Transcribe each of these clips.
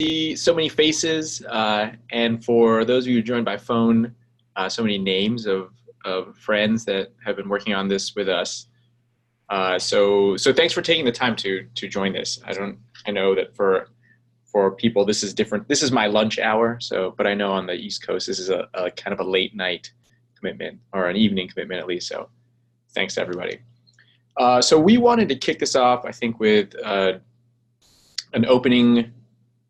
see so many faces, and for those of you who joined by phone, so many names of friends that have been working on this with us. So thanks for taking the time to join this. I know that for people this is different. This is my lunch hour, but I know on the East Coast this is a kind of a late night commitment, or an evening commitment at least. So thanks to everybody. So we wanted to kick this off, I think, with an opening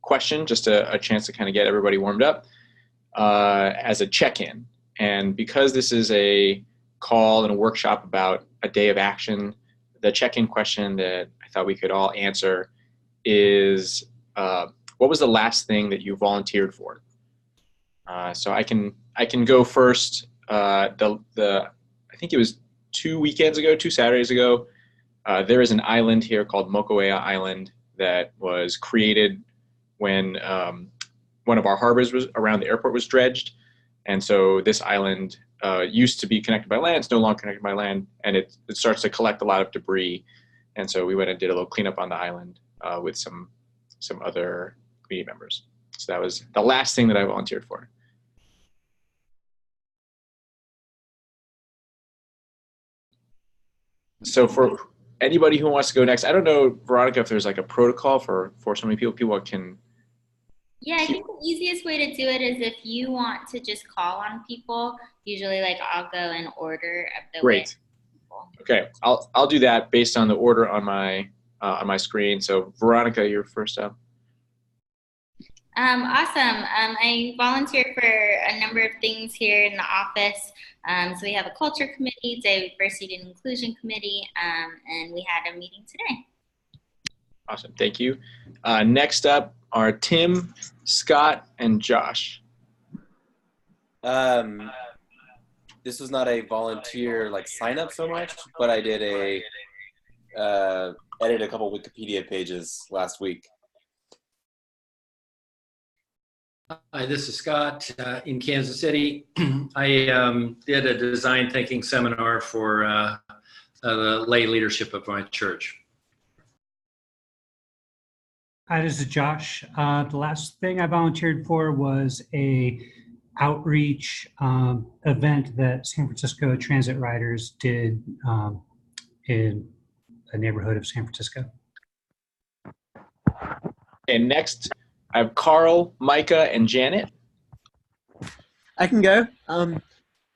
question, just a chance to kind of get everybody warmed up as a check-in. And because this is a call and a workshop about a day of action, the check-in question that I thought we could all answer is, what was the last thing that you volunteered for? So I can go first. I think it was 2 Saturdays ago, there is an island here called Mokoea Island that was created when one of our harbors around the airport was dredged. And so this island used to be connected by land. It's no longer connected by land, and it starts to collect a lot of debris. And so we went and did a little cleanup on the island with some other community members. So that was the last thing that I volunteered for. So for anybody who wants to go next, I don't know, Veronica, if there's like a protocol for so many people can. Yeah, I think the easiest way to do it is if you want to just call on people. Usually, like, I'll go in order of the way. Okay, I'll do that based on the order on my screen. So Veronica, you're first up. Awesome. I volunteer for a number of things here in the office. So we have a culture committee, diversity and inclusion committee, and we had a meeting today. Awesome, thank you. Next up are Tim, Scott, and Josh. This was not a volunteer sign up so much, but I did edit a couple Wikipedia pages last week. Hi, this is Scott in Kansas City. I did a design thinking seminar for the lay leadership of my church. Hi, this is Josh. The last thing I volunteered for was a outreach event that San Francisco Transit Riders did in a neighborhood of San Francisco. And next, I have Carl, Micah, and Janet. I can go.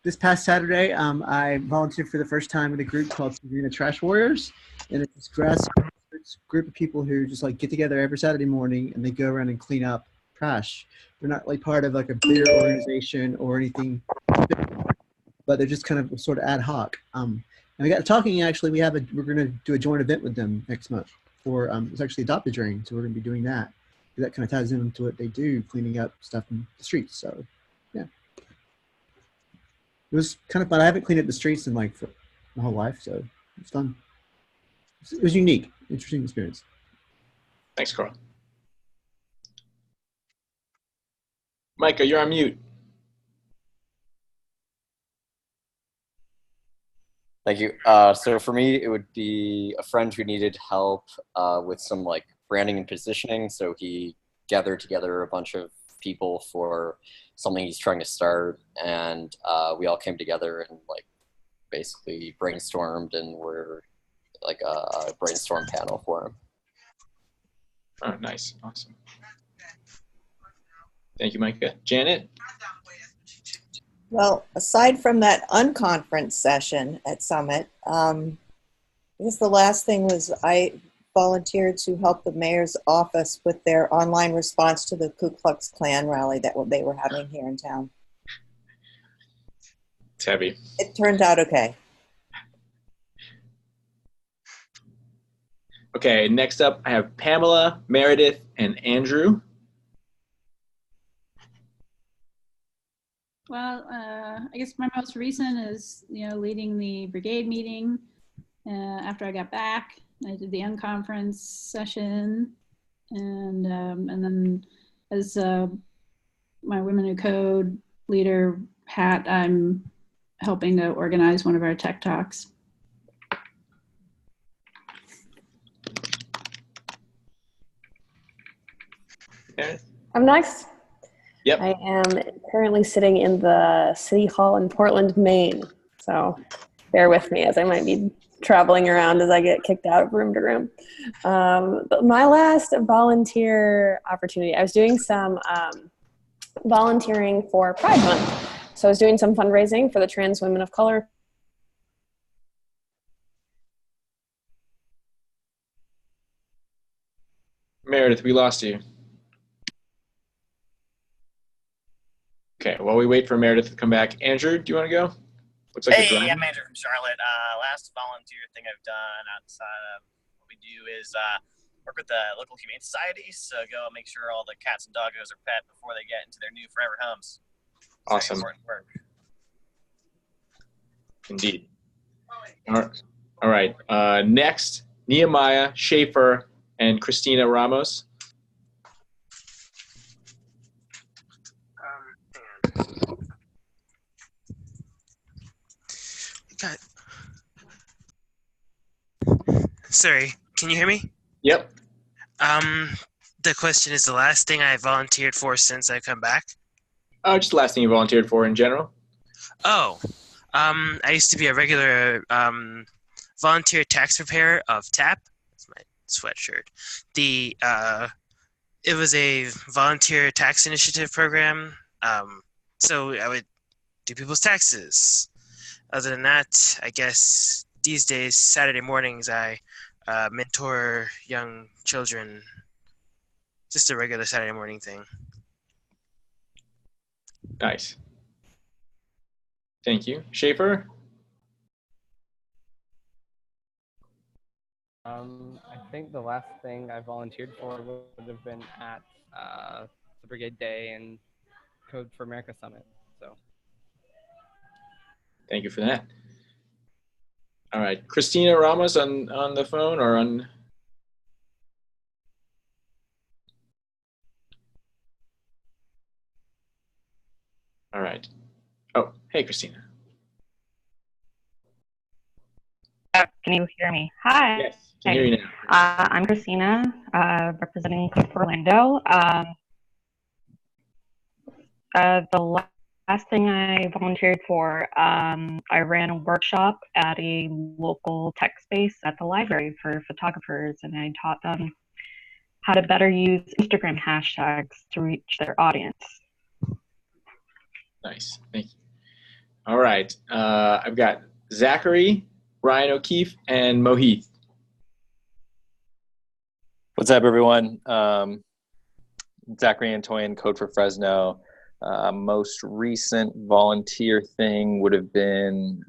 This past Saturday, I volunteered for the first time with a group called Trevino Trash Warriors, and it's this grassroots group of people who just get together every Saturday morning and they go around and clean up trash. They're not part of a bigger organization or anything, but they're just kind of sort of ad hoc. And we got talking. Actually, we're going to do a joint event with them next month for it's actually Adopt a Drain, so we're going to be doing that. That kind of ties into what they do, cleaning up stuff in the streets. So, yeah. It was kind of fun. I haven't cleaned up the streets in for my whole life, so it's fun. It was unique, interesting experience. Thanks, Carl. Micah, you're on mute. Thank you. So for me, it would be a friend who needed help with some branding and positioning. So he gathered together a bunch of people for something he's trying to start, and we all came together and basically brainstormed, and we're a brainstorm panel for him. Oh, nice, awesome. Thank you, Micah. Janet? Well, aside from that unconference session at Summit, I guess the last thing was I volunteered to help the mayor's office with their online response to the Ku Klux Klan rally that they were having here in town. It's heavy. It turned out okay. Okay, next up I have Pamela, Meredith, and Andrew. Well, I guess my most recent is, leading the brigade meeting after I got back. I did the unconference session, and then as my Women in Code leader hat, I'm helping to organize one of our tech talks. Meredith? I'm next. Yep. I am currently sitting in the City Hall in Portland, Maine. So bear with me as I might be traveling around as I get kicked out of room to room. But my last volunteer opportunity, I was doing some volunteering for Pride Month. So I was doing some fundraising for the trans women of color. Meredith, we lost you. Okay, while we wait for Meredith to come back, Andrew, do you want to go? Looks like Hey, I'm Andrew from Charlotte. Last volunteer thing I've done outside of what we do is work with the local humane societies. So go and make sure all the cats and doggos are pet before they get into their new forever homes. Awesome. Important work. Indeed. All right. Next, Nehemiah, Schaefer, and Christina Ramos. Sorry, can you hear me? Yep. The question is the last thing I volunteered for since I come back. Just the last thing you volunteered for in general. Oh, I used to be a regular volunteer tax preparer of TAP. That's my sweatshirt. It was a volunteer tax initiative program. So I would do people's taxes. Other than that, I guess these days, Saturday mornings, I mentor young children. Just a regular Saturday morning thing. Nice. Thank you. Schaefer? I think the last thing I volunteered for would have been at the Brigade Day and Code for America Summit. So. Thank you for that. All right, Christina Ramos on the phone or on? All right. Oh, hey, Christina. Can you hear me? Hi. Yes, can hear you now. I'm Christina, representing Orlando. The last thing I volunteered for, I ran a workshop at a local tech space at the library for photographers, and I taught them how to better use Instagram hashtags to reach their audience. Nice, thank you. All right, I've got Zachary, Ryan O'Keefe, and Mohit. What's up, everyone? Zachary Antoine, Code for Fresno. Most recent volunteer thing would have been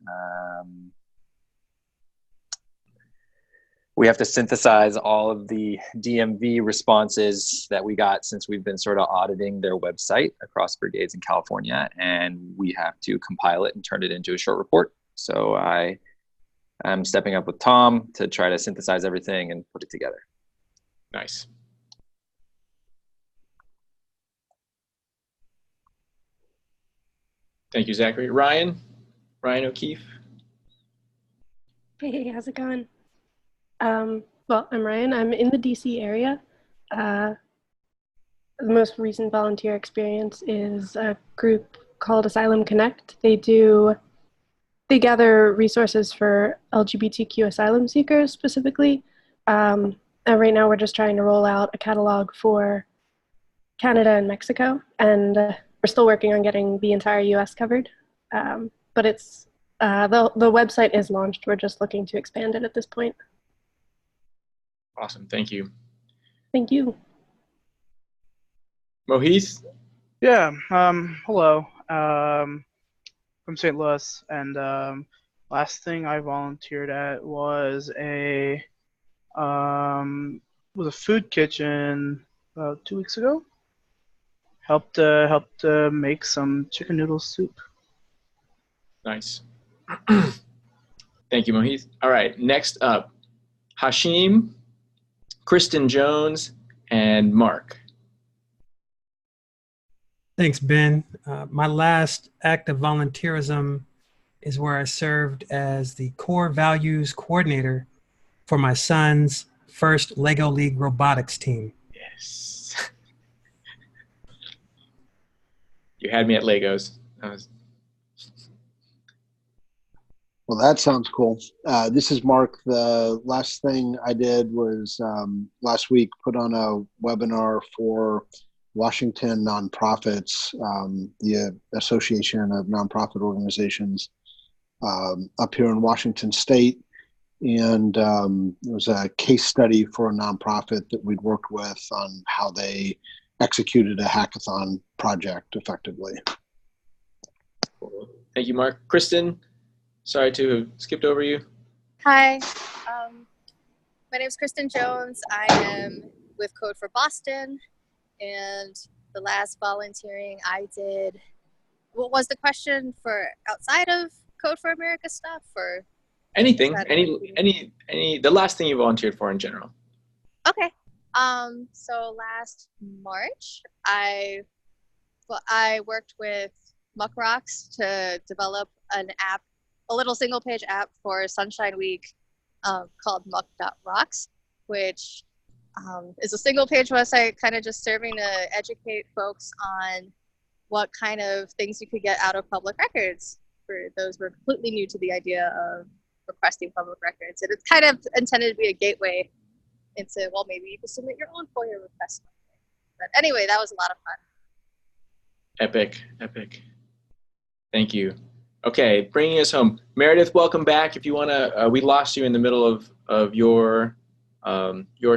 we have to synthesize all of the DMV responses that we got since we've been sort of auditing their website across brigades in California, and we have to compile it and turn it into a short report. So I am stepping up with Tom to try to synthesize everything and put it together. Nice. Thank you, Zachary. Ryan O'Keefe. Hey, how's it going? Well, I'm Ryan. I'm in the DC area. The most recent volunteer experience is a group called Asylum Connect. They gather resources for LGBTQ asylum seekers specifically. And right now we're just trying to roll out a catalog for Canada and Mexico. And we're still working on getting the entire US covered. But it's the website is launched. We're just looking to expand it at this point. Awesome, thank you. Thank you. Mohit? Yeah, hello. From St. Louis, and last thing I volunteered at was a food kitchen about 2 weeks ago. Helped make some chicken noodle soup. Nice. Thank you, Mohit. All right, next up, Hashim, Kristen Jones, and Mark. Thanks, Ben. My last act of volunteerism is where I served as the core values coordinator for my son's first Lego League robotics team. Yes. You had me at Legos. Well, that sounds cool. This is Mark. The last thing I did was last week put on a webinar for Washington nonprofits, the Association of Nonprofit Organizations up here in Washington State. And it was a case study for a nonprofit that we'd worked with on how they executed a hackathon project effectively. Thank you, Mark. Kristen, sorry to have skipped over you. Hi, my name is Kristen Jones. I am with Code for Boston, and the last volunteering I did, what was the question for outside of Code for America stuff, or Anything, the last thing you volunteered for in general. Okay. So last March, I worked with Muck Rocks to develop an app, a little single page app for Sunshine Week called muck.rocks, which is a single page website kind of just serving to educate folks on what kind of things you could get out of public records for those who are completely new to the idea of requesting public records. And it's kind of intended to be a gateway into, well, maybe you can submit your own FOIA request. But anyway, that was a lot of fun. Epic. Thank you. Okay, bringing us home. Meredith, welcome back. If you want to, we lost you in the middle of your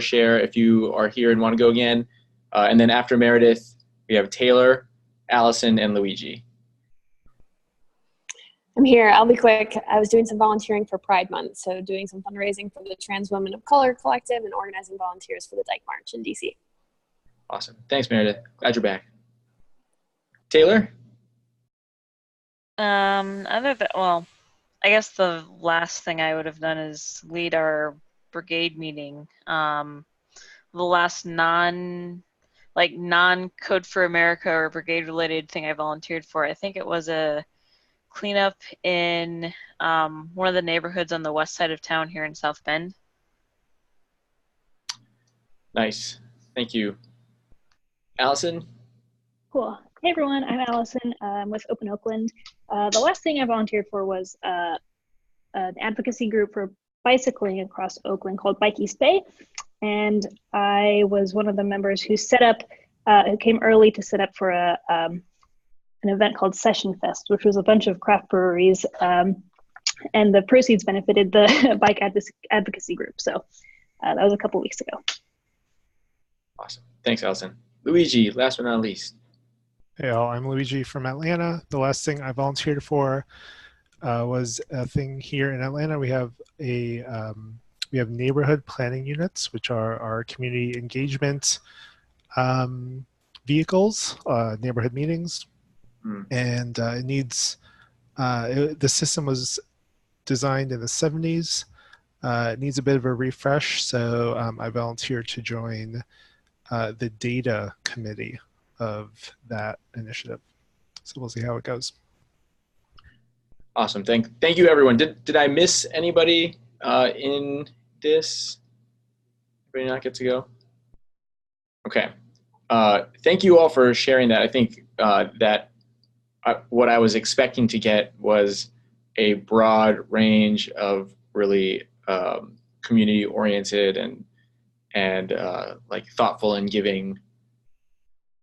share. If you are here and want to go again. And then after Meredith, we have Taylor, Allison, and Luigi. I'm here. I'll be quick. I was doing some volunteering for Pride Month, so doing some fundraising for the Trans Women of Color Collective and organizing volunteers for the Dyke March in DC. Awesome. Thanks, Meredith. Glad you're back. Taylor? Well, I guess the last thing I would have done is lead our brigade meeting. The last non-Code for America or brigade related thing I volunteered for, I think it was a cleanup in one of the neighborhoods on the west side of town here in South Bend. Nice. Thank you. Allison? Cool. Hey everyone, I'm Allison. I'm with Open Oakland. The last thing I volunteered for was an advocacy group for bicycling across Oakland called Bike East Bay. And I was one of the members who set up, who came early to set up for an event called Session Fest, which was a bunch of craft breweries, and the proceeds benefited the bike advocacy group. So that was a couple weeks ago. Awesome. Thanks, Allison. Luigi, last but not least. Hey all, I'm Luigi from Atlanta. The last thing I volunteered for was a thing here in Atlanta. We have neighborhood planning units, which are our community engagement vehicles, neighborhood meetings. And it needs, the system was designed in the 70s. It needs a bit of a refresh, so I volunteered to join the data committee of that initiative. So we'll see how it goes. Awesome. Thank you, everyone. Did I miss anybody in this? Anybody not get to go? Okay. Thank you all for sharing that. I think that what I was expecting to get was a broad range of really community-oriented and like thoughtful and giving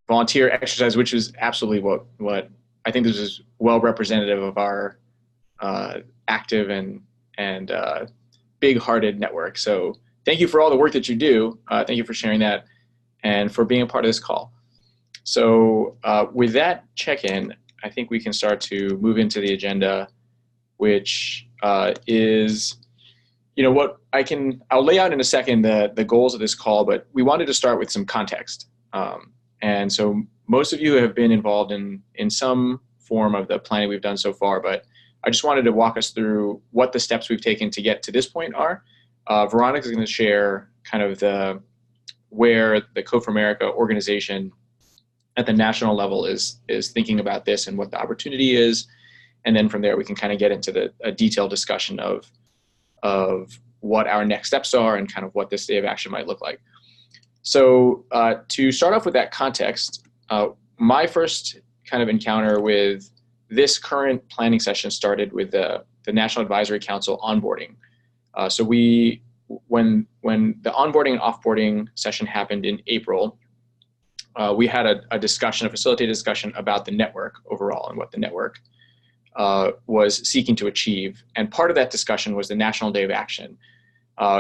volunteer exercise, which is absolutely what I think this is well representative of our active and big-hearted network. So thank you for all the work that you do. Thank you for sharing that and for being a part of this call. So with that check-in, I think we can start to move into the agenda, which is, what I'll lay out in a second the goals of this call, but we wanted to start with some context. And so most of you have been involved in some form of the planning we've done so far, but I just wanted to walk us through what the steps we've taken to get to this point are. Veronica is going to share kind of where the Code for America organization at the national level is thinking about this and what the opportunity is. And then from there, we can kind of get into a detailed discussion of what our next steps are and kind of what this day of action might look like. So to start off with that context, my first kind of encounter with this current planning session started with the National Advisory Council onboarding. So when the onboarding and offboarding session happened in April, we had a discussion, a facilitated discussion about the network overall and what the network was seeking to achieve. And part of that discussion was the National Day of Action.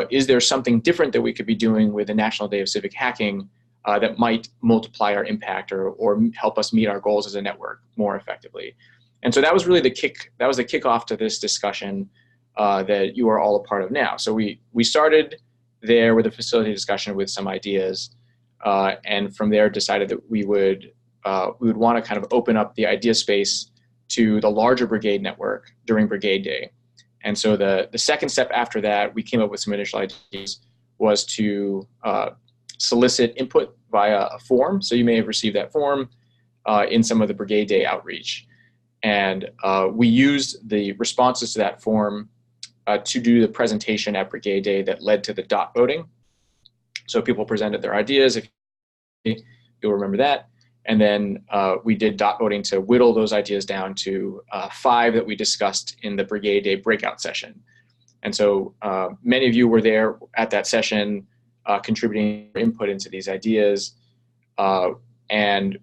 Is there something different that we could be doing with the National Day of Civic Hacking that might multiply our impact or help us meet our goals as a network more effectively? And so that was really the kickoff to this discussion that you are all a part of now. So we started there with a facilitated discussion with some ideas, and from there decided that we would want to kind of open up the idea space to the larger brigade network during Brigade Day. And so the second step after that, we came up with some initial ideas, was to solicit input via a form. So you may have received that form in some of the Brigade Day outreach. And we used the responses to that form to do the presentation at Brigade Day that led to the dot voting. So people presented their ideas, if you'll remember that. And then we did dot voting to whittle those ideas down to 5 that we discussed in the Brigade Day breakout session. And so many of you were there at that session, contributing input into these ideas. And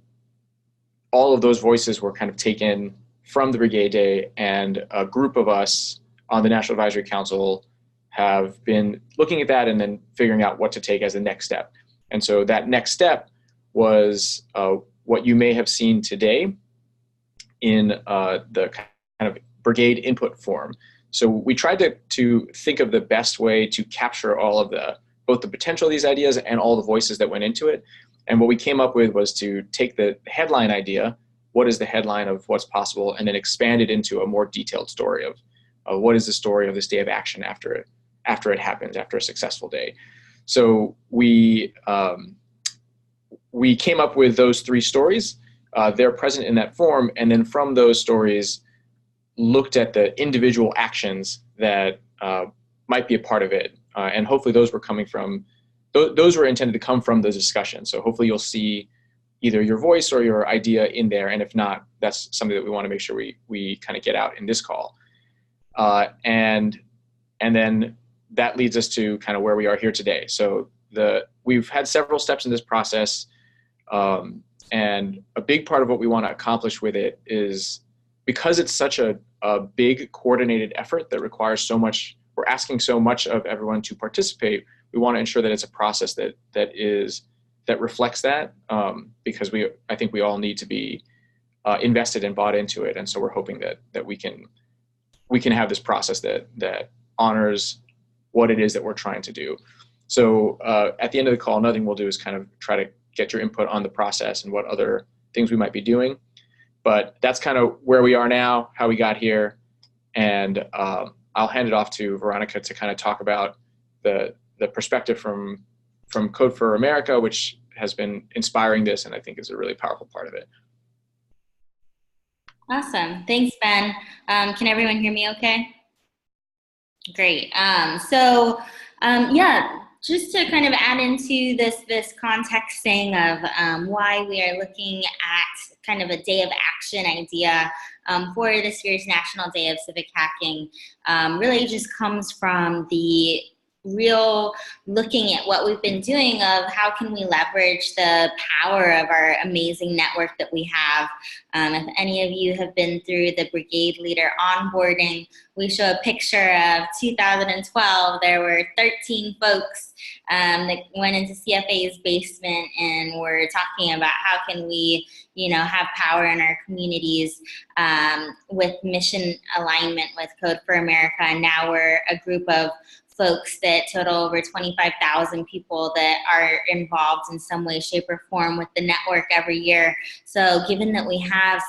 all of those voices were kind of taken from the Brigade Day, and a group of us on the National Advisory Council have been looking at that and then figuring out what to take as the next step. And so that next step was what you may have seen today in the kind of brigade input form. So we tried to think of the best way to capture all of both the potential of these ideas and all the voices that went into it. And what we came up with was to take the headline idea, what is the headline of what's possible, and then expand it into a more detailed story of what is the story of this day of action after it happens, after a successful day. So we came up with those 3 stories. They're present in that form, and then from those stories, looked at the individual actions that might be a part of it. And hopefully those were coming from, those were intended to come from those discussions. So hopefully you'll see either your voice or your idea in there. And if not, that's something that we want to make sure we kind of get out in this call. And then that leads us to kind of where we are here today. So we've had several steps in this process. And a big part of what we want to accomplish with it is, because it's such a big coordinated effort that requires so much, we're asking so much of everyone to participate, we want to ensure that it's a process that reflects that, because I think we all need to be invested and bought into it. And so we're hoping that we can have this process that honors what it is that we're trying to do. So at the end of the call, another thing we'll do is kind of try to get your input on the process and what other things we might be doing. But that's kind of where we are now, how we got here. And I'll hand it off to Veronica to kind of talk about the perspective from Code for America, which has been inspiring this, and I think is a really powerful part of it. Awesome. Thanks, Ben. Can everyone hear me okay? Great. Yeah, just to kind of add into this contexting of why we are looking at kind of a day of action idea for this year's National Day of Civic Hacking, really just comes from the real looking at what we've been doing of how can we leverage the power of our amazing network that we have. If any of you have been through the brigade leader onboarding, we show a picture of 2012. There were 13 folks that went into CFA's basement and were talking about how can we, have power in our communities with mission alignment with Code for America. And now we're a group of folks that total over 25,000 people that are involved in some way, shape, or form with the network every year. So given that we have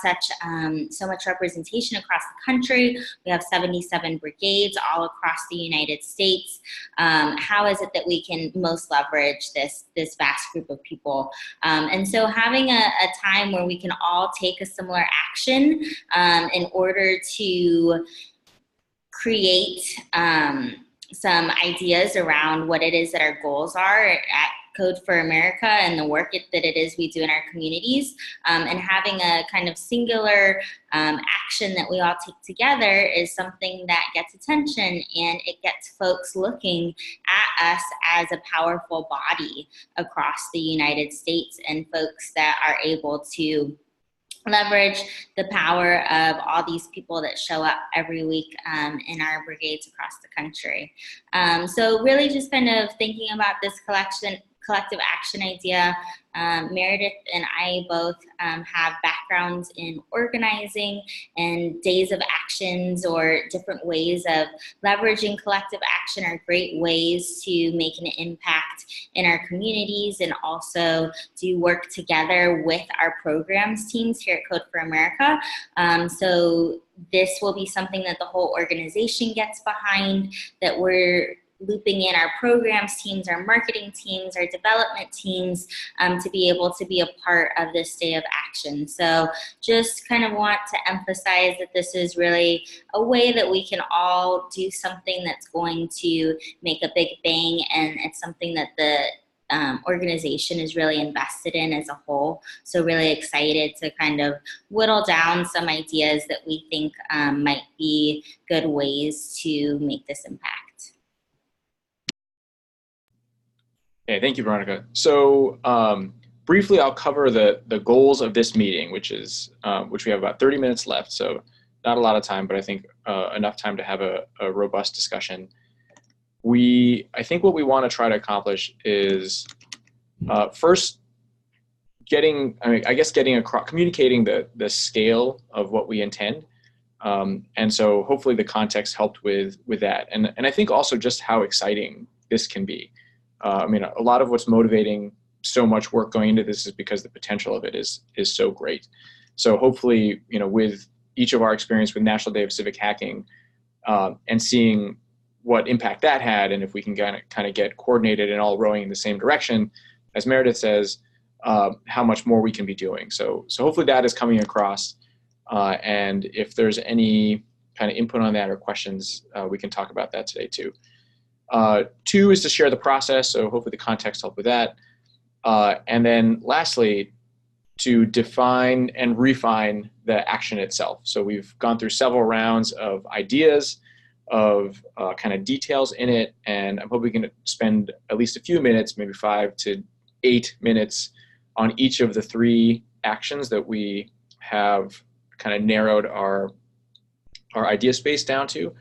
so much representation across the country, we have 77 brigades all across the United States, how is it that we can most leverage this vast group of people? And so having a time where we can all take a similar action in order to create some ideas around what it is that our goals are Code for America and the work that it is we do in our communities, and having a kind of singular action that we all take together is something that gets attention, and it gets folks looking at us as a powerful body across the United States, and folks that are able to leverage the power of all these people that show up every week in our brigades across the country. So really just kind of thinking about this collective action idea. Meredith and I both have backgrounds in organizing, and days of actions or different ways of leveraging collective action are great ways to make an impact in our communities, and also do work together with our programs teams here at Code for America. So this will be something that the whole organization gets behind, that we're looping in our programs teams, our marketing teams, our development teams to be able to be a part of this day of action. So just kind of want to emphasize that this is really a way that we can all do something that's going to make a big bang, and it's something that the organization is really invested in as a whole. So really excited to kind of whittle down some ideas that we think might be good ways to make this impact. Okay, thank you, Veronica. So briefly, I'll cover the goals of this meeting, which we have about 30 minutes left. So not a lot of time, but I think enough time to have a robust discussion. I think what we want to try to accomplish is first communicating the scale of what we intend. And so hopefully the context helped with that. And I think also just how exciting this can be. I mean, a lot of what's motivating so much work going into this is because the potential of it is so great. So hopefully, with each of our experience with National Day of Civic Hacking and seeing what impact that had, and if we can kind of get coordinated and all rowing in the same direction, as Meredith says, how much more we can be doing. So hopefully that is coming across. And if there's any kind of input on that or questions, we can talk about that today too. 2 is to share the process, so hopefully the context helped with that. And then lastly, to define and refine the action itself. So we've gone through several rounds of ideas, of kind of details in it, and I'm hoping we can spend at least a few minutes, maybe 5 to 8 minutes, on each of the 3 actions that we have kind of narrowed our idea space down to.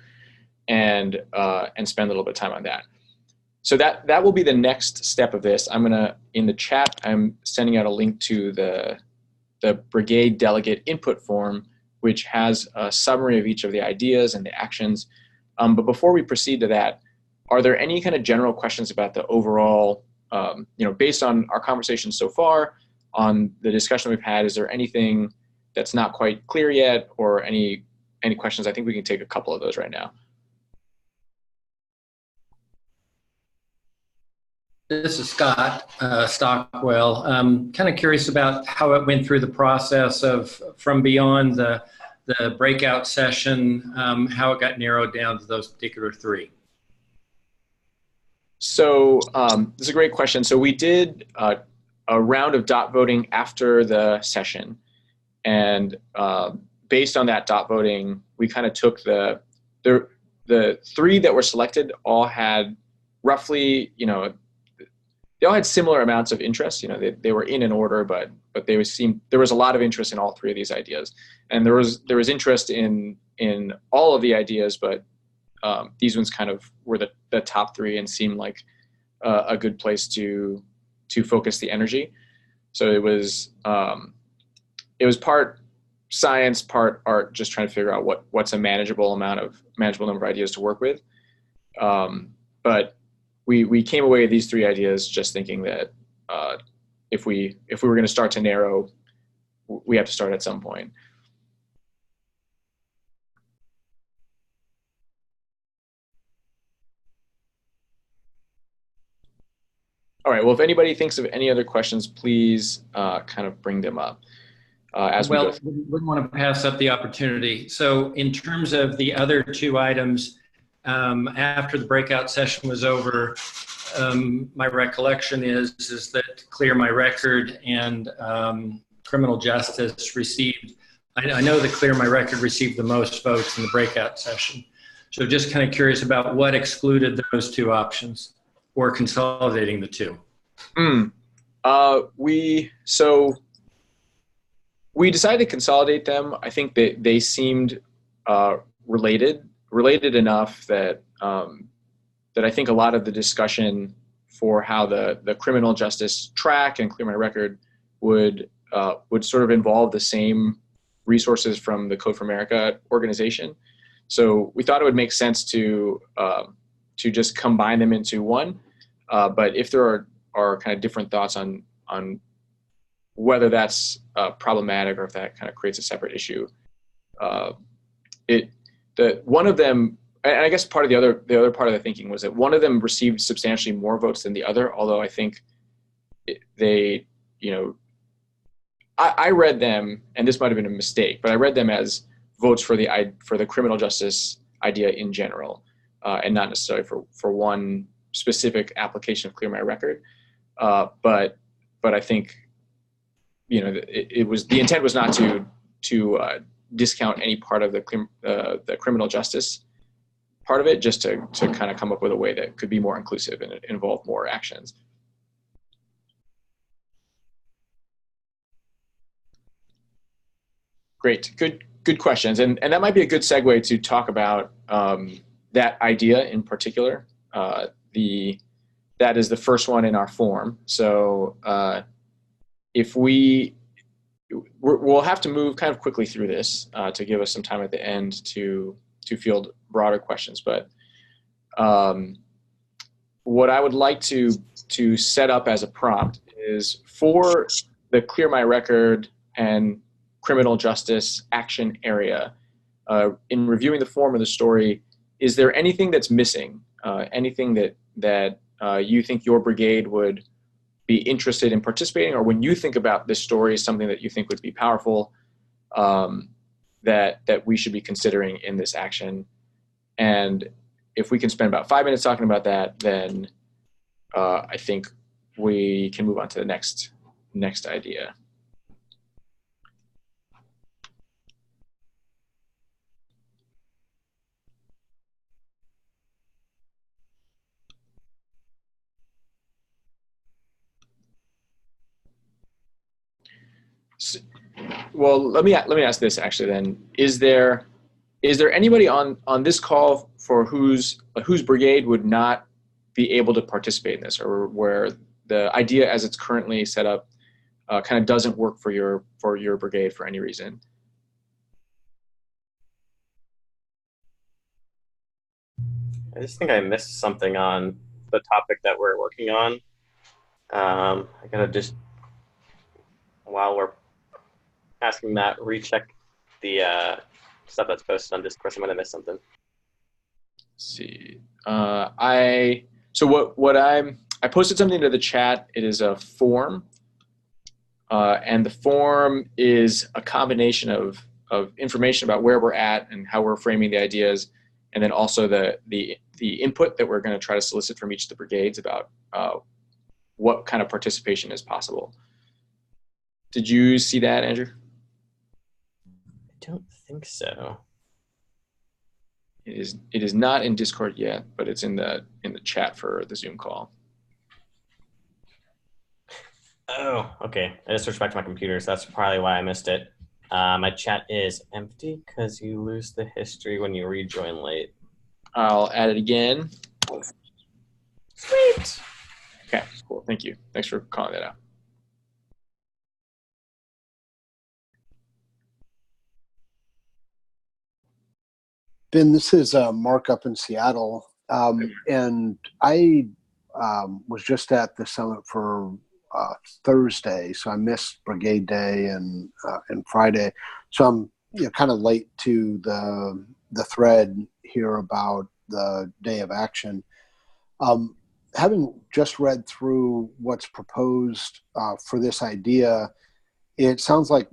And spend a little bit of time on that. So that will be the next step of this. In the chat, I'm sending out a link to the brigade delegate input form, which has a summary of each of the ideas and the actions. But before we proceed to that, are there any kind of general questions about the overall, based on our conversation so far, on the discussion we've had, is there anything that's not quite clear yet, or any questions? I think we can take a couple of those right now. This is Scott Stockwell. Kind of curious about how it went through the process from beyond the breakout session, how it got narrowed down to those particular 3. So this is a great question. So we did a round of dot voting after the session, and based on that dot voting, we kind of took the 3 that were selected all had roughly, they all had similar amounts of interest. They were in an order, but there was a lot of interest in all 3 of these ideas, and there was interest in all of the ideas, but these ones kind of were the top 3 and seemed like a good place to focus the energy. So it was part science, part art, just trying to figure out what's a manageable number of ideas to work with. But we came away with these 3 ideas just thinking that if we were going to start to narrow, we have to start at some point. All right, well, if anybody thinks of any other questions, please kind of bring them up. We wouldn't want to pass up the opportunity. So in terms of the other 2 items, after the breakout session was over, my recollection is that Clear My Record and Criminal Justice received, I know that Clear My Record received the most votes in the breakout session. So just kind of curious about what excluded those two options or consolidating the two. We decided to consolidate them. I think that they seemed related enough that that I think a lot of the discussion for how the criminal justice track and Clear My Record would sort of involve the same resources from the Code for America organization. So we thought it would make sense to just combine them into one. But if there are kind of different thoughts on whether that's problematic or if that kind of creates a separate issue, one of them, and I guess the other part of the thinking was that one of them received substantially more votes than the other. Although I think they, I read them, and this might have been a mistake, but I read them as votes for the criminal justice idea in general, and not necessarily for one specific application of Clear My Record. But I think it was, the intent was not to discount any part of the criminal justice part of it, just to kind of come up with a way that could be more inclusive and involve more actions. Great, good questions, and that might be a good segue to talk about that idea in particular. That is the first one in our form. So if we'll have to move kind of quickly through this to give us some time at the end to field broader questions. But what I would like to set up as a prompt is for the Clear My Record and criminal justice action area, in reviewing the form of the story, is there anything that's missing? Anything that you think your brigade would be interested in participating, or when you think about this story, something that you think would be powerful, that we should be considering in this action? And if we can spend about 5 minutes talking about that, then I think we can move on to the next idea. Well, let me ask this actually then. Is there anybody on this call for whose brigade would not be able to participate in this, or where the idea as it's currently set up kind of doesn't work for your brigade for any reason? I just think I missed something on the topic that we're working on. I gotta just, while we're asking Matt, recheck the stuff that's posted on Discourse. I might have missed something. Let's see. I posted something to the chat. It is a form, and the form is a combination of information about where we're at and how we're framing the ideas, and then also the input that we're going to try to solicit from each of the brigades about what kind of participation is possible. Did you see that, Andrew? I don't think so. It is not in Discord yet, but it's in the chat for the Zoom call. Oh, okay. I just switched back to my computer, so that's probably why I missed it. My chat is empty because you lose the history when you rejoin late. I'll add it again. Sweet. Okay, cool. Thank you. Thanks for calling that out. Ben, this is Mark up in Seattle, and I was just at the summit for Thursday, so I missed Brigade Day and Friday. So I'm kind of late to the thread here about the day of action. Having just read through what's proposed for this idea, it sounds like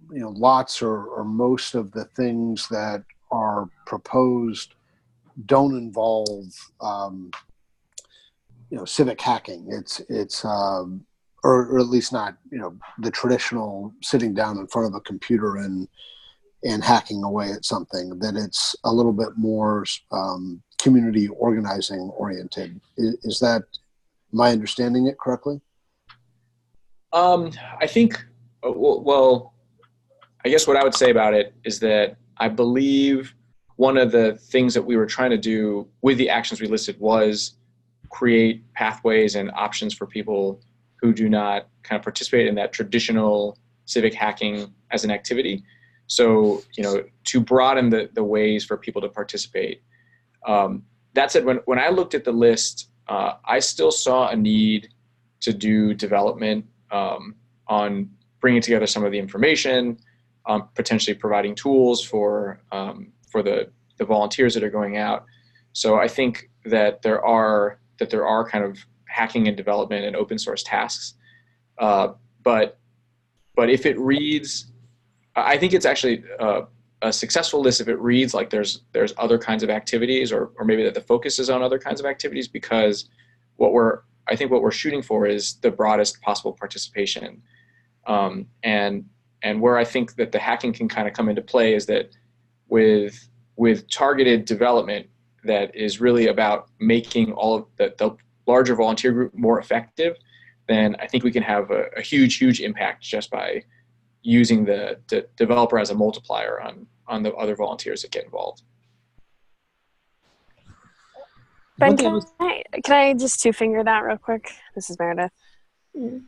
lots or most of the things that are proposed don't involve civic hacking. Or at least not, the traditional sitting down in front of a computer and hacking away at something, that it's a little bit more community organizing oriented. Is that, am I understanding it correctly? I think, well, I guess what I would say about it is that I believe one of the things that we were trying to do with the actions we listed was create pathways and options for people who do not kind of participate in that traditional civic hacking as an activity. So, to broaden the ways for people to participate. That said, when I looked at the list, I still saw a need to do development on bringing together some of the information, potentially providing tools for the volunteers that are going out. So I think that there are kind of hacking and development and open source tasks, but if it reads, I think it's actually a successful list if it reads like there's other kinds of activities, or maybe that the focus is on other kinds of activities, because what we're shooting for is the broadest possible participation. And where I think that the hacking can kind of come into play is that with targeted development that is really about making all of the larger volunteer group more effective, then I think we can have a huge impact just by using the developer as a multiplier on the other volunteers that get involved. Ben, can I just two-finger that real quick? This is Meredith. Can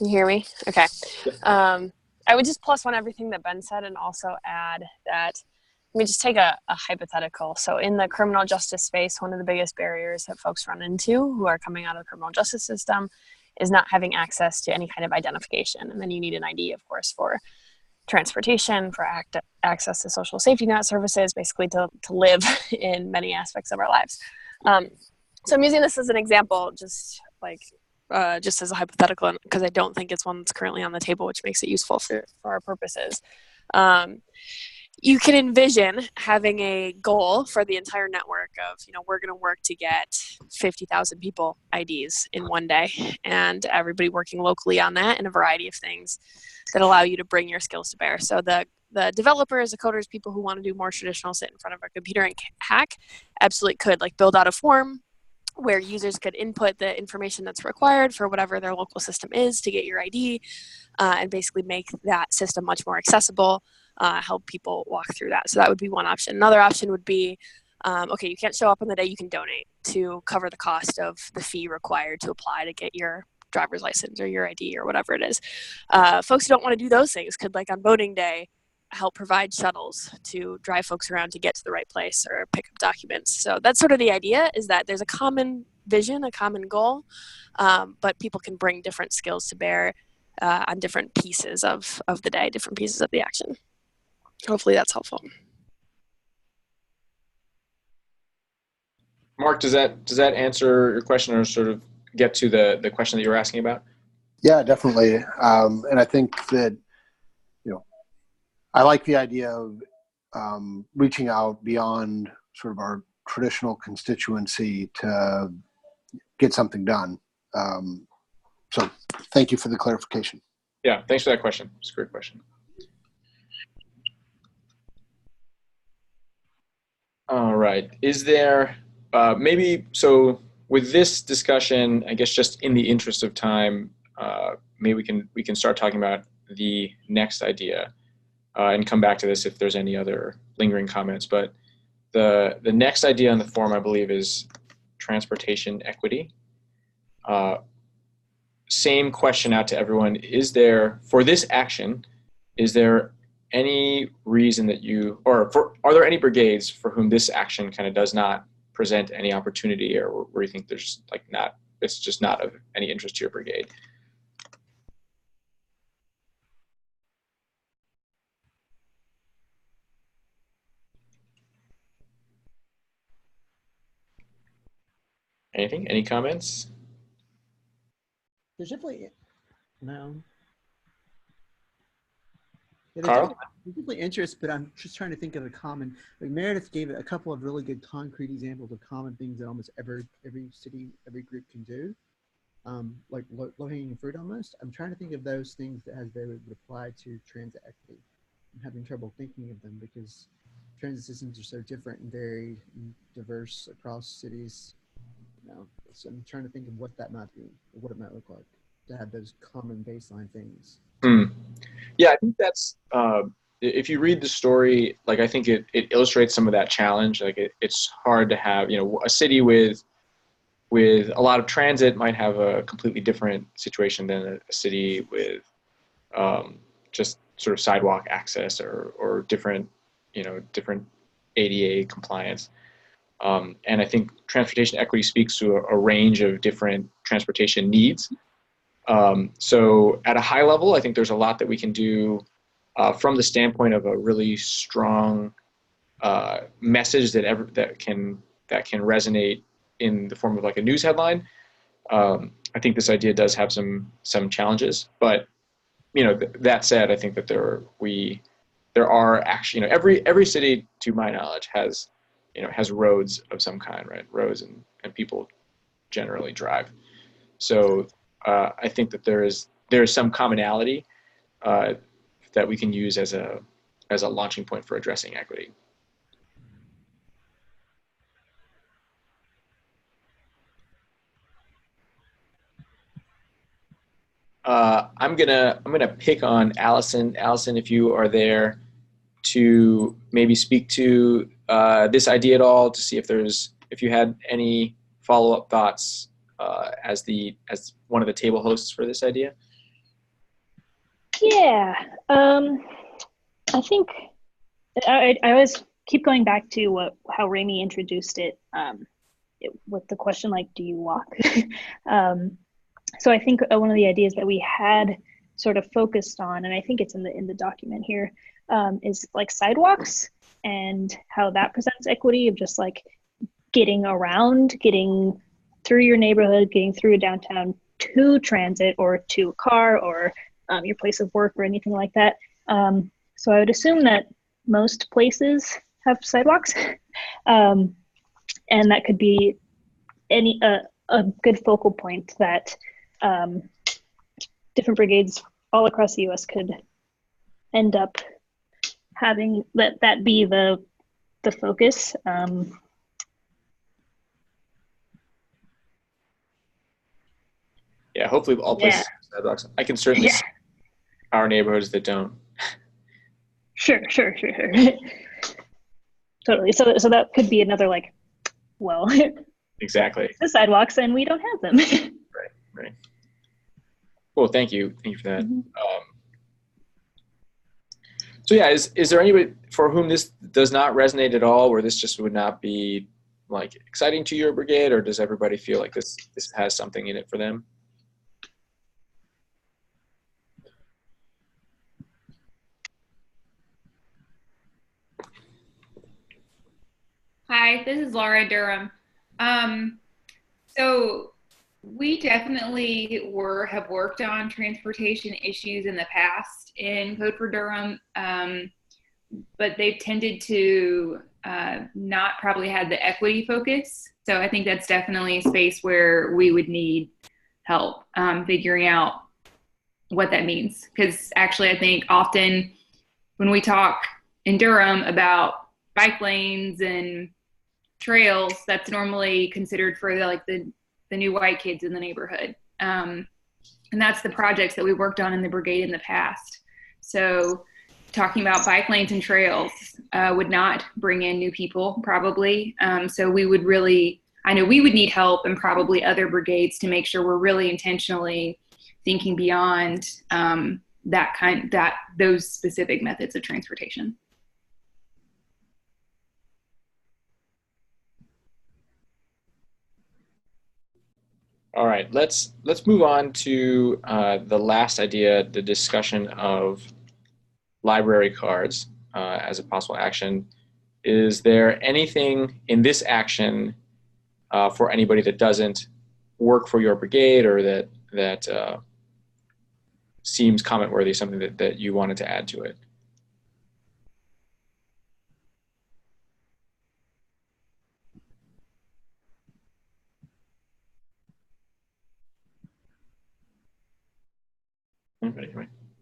you hear me? Okay. I would just plus one everything that Ben said, and also add that, let me just take a hypothetical. So in the criminal justice space, one of the biggest barriers that folks run into who are coming out of the criminal justice system is not having access to any kind of identification. And then you need an ID, of course, for transportation, for access to social safety net services, basically to live in many aspects of our lives. So I'm using this as an example, just as a hypothetical, because I don't think it's one that's currently on the table, which makes it useful for our purposes. You can envision having a goal for the entire network of, we're going to work to get 50,000 people IDs in one day, and everybody working locally on that, and a variety of things that allow you to bring your skills to bear. So the developers, the coders, people who want to do more traditional sit in front of a computer and hack, absolutely could, build out a form where users could input the information that's required for whatever their local system is to get your ID, and basically make that system much more accessible, help people walk through that. So that would be one option. Another option would be, okay, you can't show up on the day, you can donate to cover the cost of the fee required to apply to get your driver's license or your ID or whatever it is. Folks who don't want to do those things could, on voting day, help provide shuttles to drive folks around to get to the right place or pick up documents. So that's sort of the idea, is that there's a common vision, a common goal, but people can bring different skills to bear on different pieces of the day, different pieces of the action. Hopefully that's helpful. Mark, does that answer your question, or sort of get to the question that you were asking about? Yeah, definitely. And I think that, I like the idea of reaching out beyond sort of our traditional constituency to get something done. So thank you for the clarification. Yeah, thanks for that question. It's a great question. All right. Is there maybe, so with this discussion, I guess just in the interest of time, maybe we can start talking about the next idea, and come back to this if there's any other lingering comments. But the next idea on the form, I believe, is transportation equity. Same question out to everyone. For this action, is there any reason that are there any brigades for whom this action kind of does not present any opportunity, or where you think there's it's just not of any interest to your brigade? Anything? Any comments? There's definitely no. Yeah, Carl? definitely interest, but I'm just trying to think of a common. Like Meredith gave a couple of really good concrete examples of common things that almost every city, every group can do. Like low-hanging fruit almost. I'm trying to think of those things that they would apply to transit equity. I'm having trouble thinking of them because transit systems are so different and varied and diverse across cities. You know, so I'm trying to think of what that might be, or what it might look like to have those common baseline things. Yeah, I think that's, if you read the story, like I think it illustrates some of that challenge. Like it's hard to have, you know, a city with a lot of transit might have a completely different situation than a city with just sort of sidewalk access or different, you know, different ADA compliance. And I think transportation equity speaks to a range of different transportation needs. So at a high level, I think there's a lot that we can do from the standpoint of a really strong message that can resonate in the form of like a news headline. I think this idea does have some challenges, but you know, that said, I think that there are actually, you know, every city, to my knowledge, has roads of some kind, right? Roads and people generally drive. So I think that there is some commonality that we can use as a launching point for addressing equity. I'm gonna pick on Alison. Alison, if you are there to maybe speak to this idea at all, to see if you had any follow-up thoughts as one of the table hosts for this idea. Yeah, I think I always keep going back to how Rami introduced it, with the question like, do you walk? So I think one of the ideas that we had sort of focused on, and I think it's in the document here, is like sidewalks and how that presents equity of just like getting around, getting through your neighborhood, getting through a downtown to transit or to a car or your place of work or anything like that. So I would assume that most places have sidewalks, and that could be a good focal point that different brigades all across the U.S. could end up having that be the focus. Yeah, hopefully all places have sidewalks. I can certainly see our neighborhoods that don't. Sure. Totally. So that could be another like, well, exactly. The sidewalks and we don't have them. Right. Cool. Thank you for that. Mm-hmm. So yeah, is there anybody for whom this does not resonate at all, where this just would not be like exciting to your brigade, or does everybody feel like this has something in it for them? Hi, this is Laura Durham. So we definitely have worked on transportation issues in the past in Code for Durham, but they've tended to not probably have the equity focus. So I think that's definitely a space where we would need help figuring out what that means. Because actually I think often when we talk in Durham about bike lanes and trails, that's normally considered for the new white kids in the neighborhood. And that's the projects that we worked on in the brigade in the past. So talking about bike lanes and trails would not bring in new people probably. So we would I know we would need help, and probably other brigades, to make sure we're really intentionally thinking beyond those specific methods of transportation. All right, let's move on to the last idea, the discussion of library cards as a possible action. Is there anything in this action for anybody that doesn't work for your brigade, or that seems comment worthy, something that you wanted to add to it?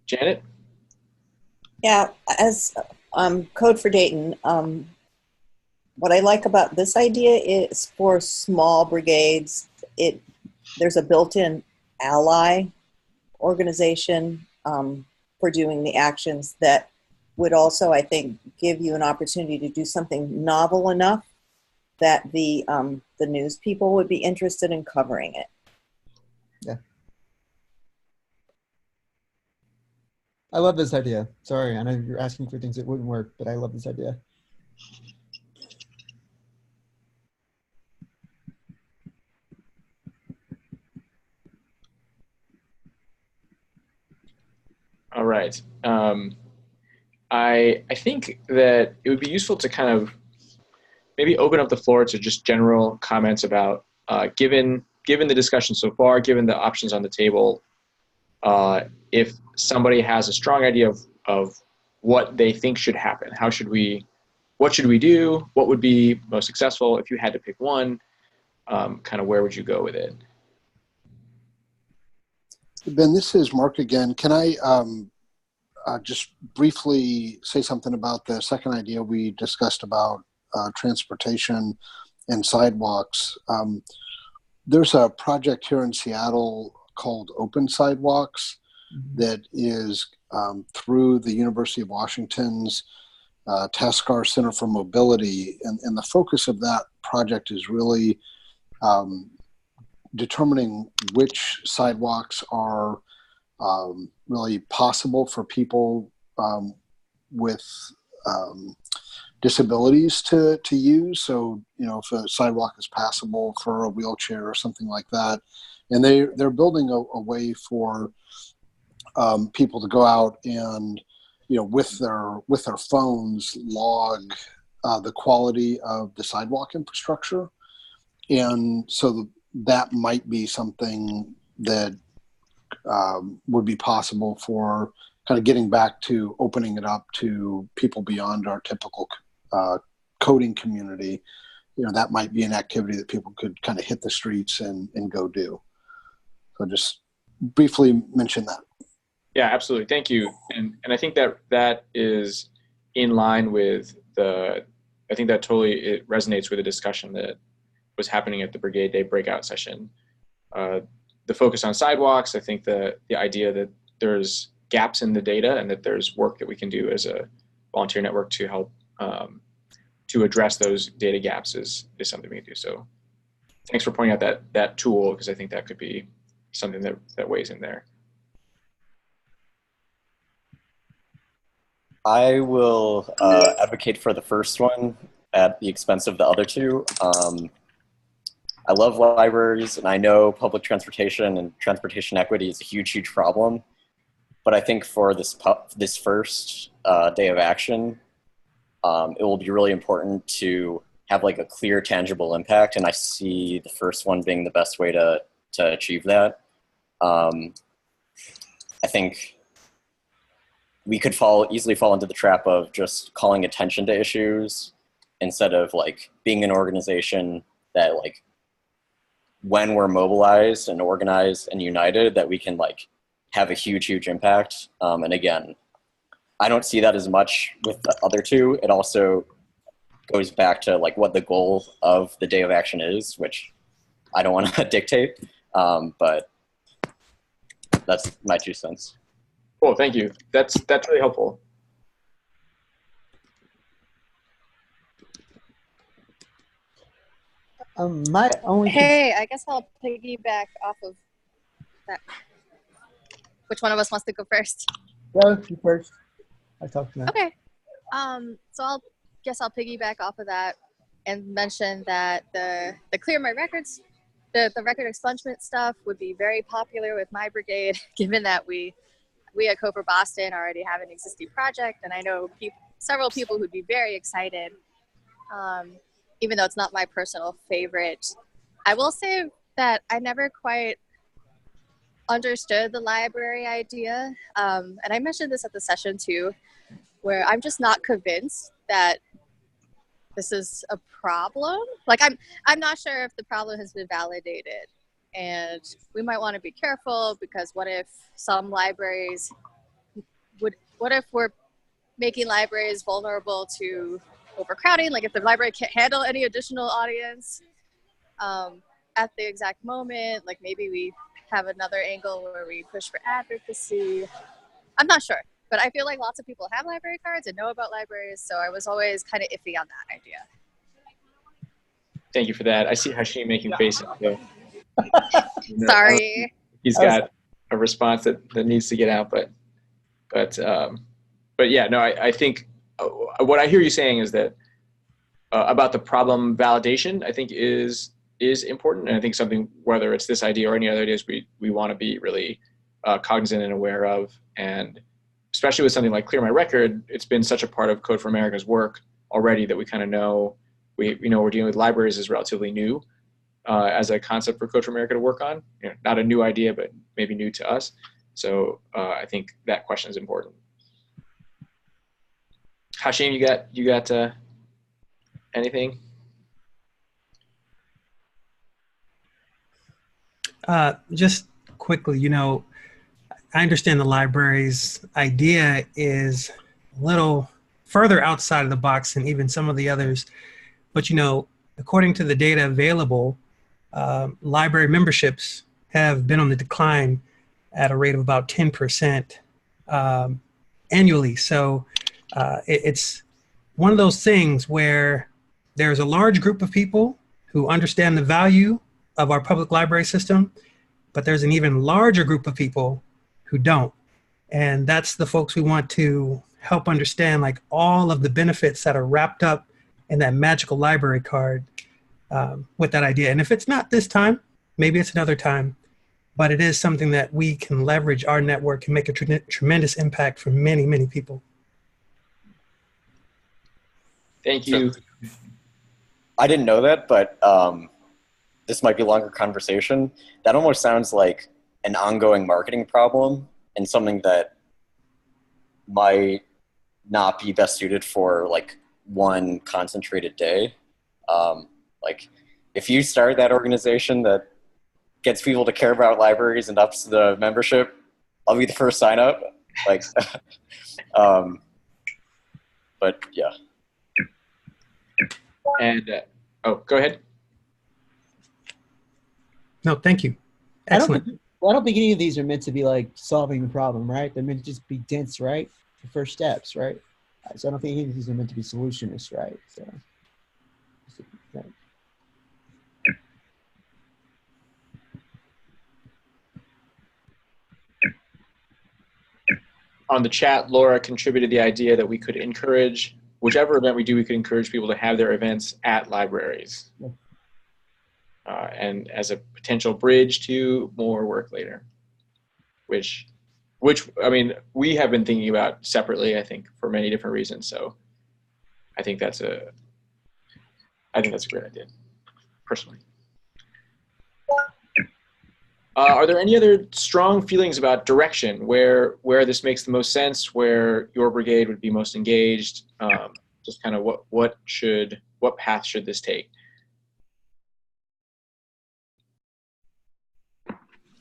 Janet? Yeah, as Code for Dayton, what I like about this idea is for small brigades, there's a built-in ally organization for doing the actions that would also, I think, give you an opportunity to do something novel enough that the news people would be interested in covering it. Yeah. I love this idea. Sorry, I know you're asking for things that wouldn't work, but I love this idea. All right. I think that it would be useful to kind of maybe open up the floor to just general comments about, given the discussion so far, given the options on the table, if somebody has a strong idea of what they think should happen, what should we do? What would be most successful? If you had to pick one, kind of where would you go with it? Ben, this is Mark again. Can I just briefly say something about the second idea we discussed about transportation and sidewalks? There's a project here in Seattle called Open Sidewalks that is through the University of Washington's Taskar Center for Mobility. And the focus of that project is really determining which sidewalks are really possible for people with disabilities to use. So, if a sidewalk is passable for a wheelchair or something like that. And they're building a way for people to go out and, with their phones log the quality of the sidewalk infrastructure. And so that might be something that would be possible for kind of getting back to opening it up to people beyond our typical coding community. That might be an activity that people could kind of hit the streets and go do. So just briefly mention that. Yeah, absolutely. Thank you. And I think that is in line with I think that totally it resonates with the discussion that was happening at the Brigade Day breakout session. The focus on sidewalks, I think the idea that there's gaps in the data and that there's work that we can do as a volunteer network to help to address those data gaps is something we can do. So thanks for pointing out that tool, because I think that could be something that weighs in there. I will advocate for the first one at the expense of the other two. I love libraries, and I know public transportation and transportation equity is a huge, huge problem. But I think for this first day of action, it will be really important to have like a clear, tangible impact. And I see the first one being the best way to achieve that. I think we could easily fall into the trap of just calling attention to issues instead of like being an organization that like, when we're mobilized and organized and united, that we can like have a huge, huge impact. And again, I don't see that as much with the other two. It also goes back to like what the goal of the day of action is, which I don't want to dictate, but that's my 2 cents. Cool, thank you. That's really helpful. My only Hey, I guess I'll piggyback off of that. Which one of us wants to go first? Go you first. I talked to that. Okay. So I'll piggyback off of that and mention that the clear my records, the record expungement stuff would be very popular with my brigade, given that we at Code for Boston already have an existing project, and I know several people who'd be very excited. Even though it's not my personal favorite. I will say that I never quite understood the library idea. And I mentioned this at the session too, where I'm just not convinced that this is a problem. Like I'm not sure if the problem has been validated. And we might want to be careful because what if some libraries what if we're making libraries vulnerable to overcrowding? Like if the library can't handle any additional audience at the exact moment, like maybe we have another angle where we push for advocacy. I'm not sure, but I feel like lots of people have library cards and know about libraries, so I was always kind of iffy on that idea. Thank you for that. I see Hashim making faces. So, Sorry. He's got a response that needs to get out, but yeah, no, I think what I hear you saying is that about the problem validation, I think is important, and I think something, whether it's this idea or any other ideas, we want to be really cognizant and aware of, and especially with something like Clear My Record, it's been such a part of Code for America's work already that we kind of know we know we're dealing with libraries is relatively new as a concept for Code for America to work on. You know, not a new idea, but maybe new to us. So I think that question is important. Hashim, you got anything? Just quickly, I understand the library's idea is a little further outside of the box than even some of the others. But, according to the data available, library memberships have been on the decline at a rate of about 10% annually. So it's one of those things where there's a large group of people who understand the value of our public library system, but there's an even larger group of people who don't. And that's the folks we want to help understand, like, all of the benefits that are wrapped up in that magical library card with that idea. And if it's not this time, maybe it's another time, but it is something that we can leverage our network and make a tremendous impact for many, many people. Thank you. I didn't know that, but this might be a longer conversation. That almost sounds like an ongoing marketing problem and something that might not be best suited for like one concentrated day. Like if you start that organization that gets people to care about libraries and ups the membership, I'll be the first sign up. Like, but yeah. And go ahead. No, thank you. Excellent. I don't think any of these are meant to be like solving the problem, right? They're meant to just be dense, right? The first steps, right? So I don't think any of these are meant to be solutionists, right? So, right. On the chat, Laura contributed the idea that we could encourage, whichever event we do, we could encourage people to have their events at libraries. Yeah. And as a potential bridge to more work later, which I mean, we have been thinking about separately, I think, for many different reasons. So I think that's a great idea, personally. Are there any other strong feelings about direction, where this makes the most sense, where your brigade would be most engaged? Just kind of what path should this take?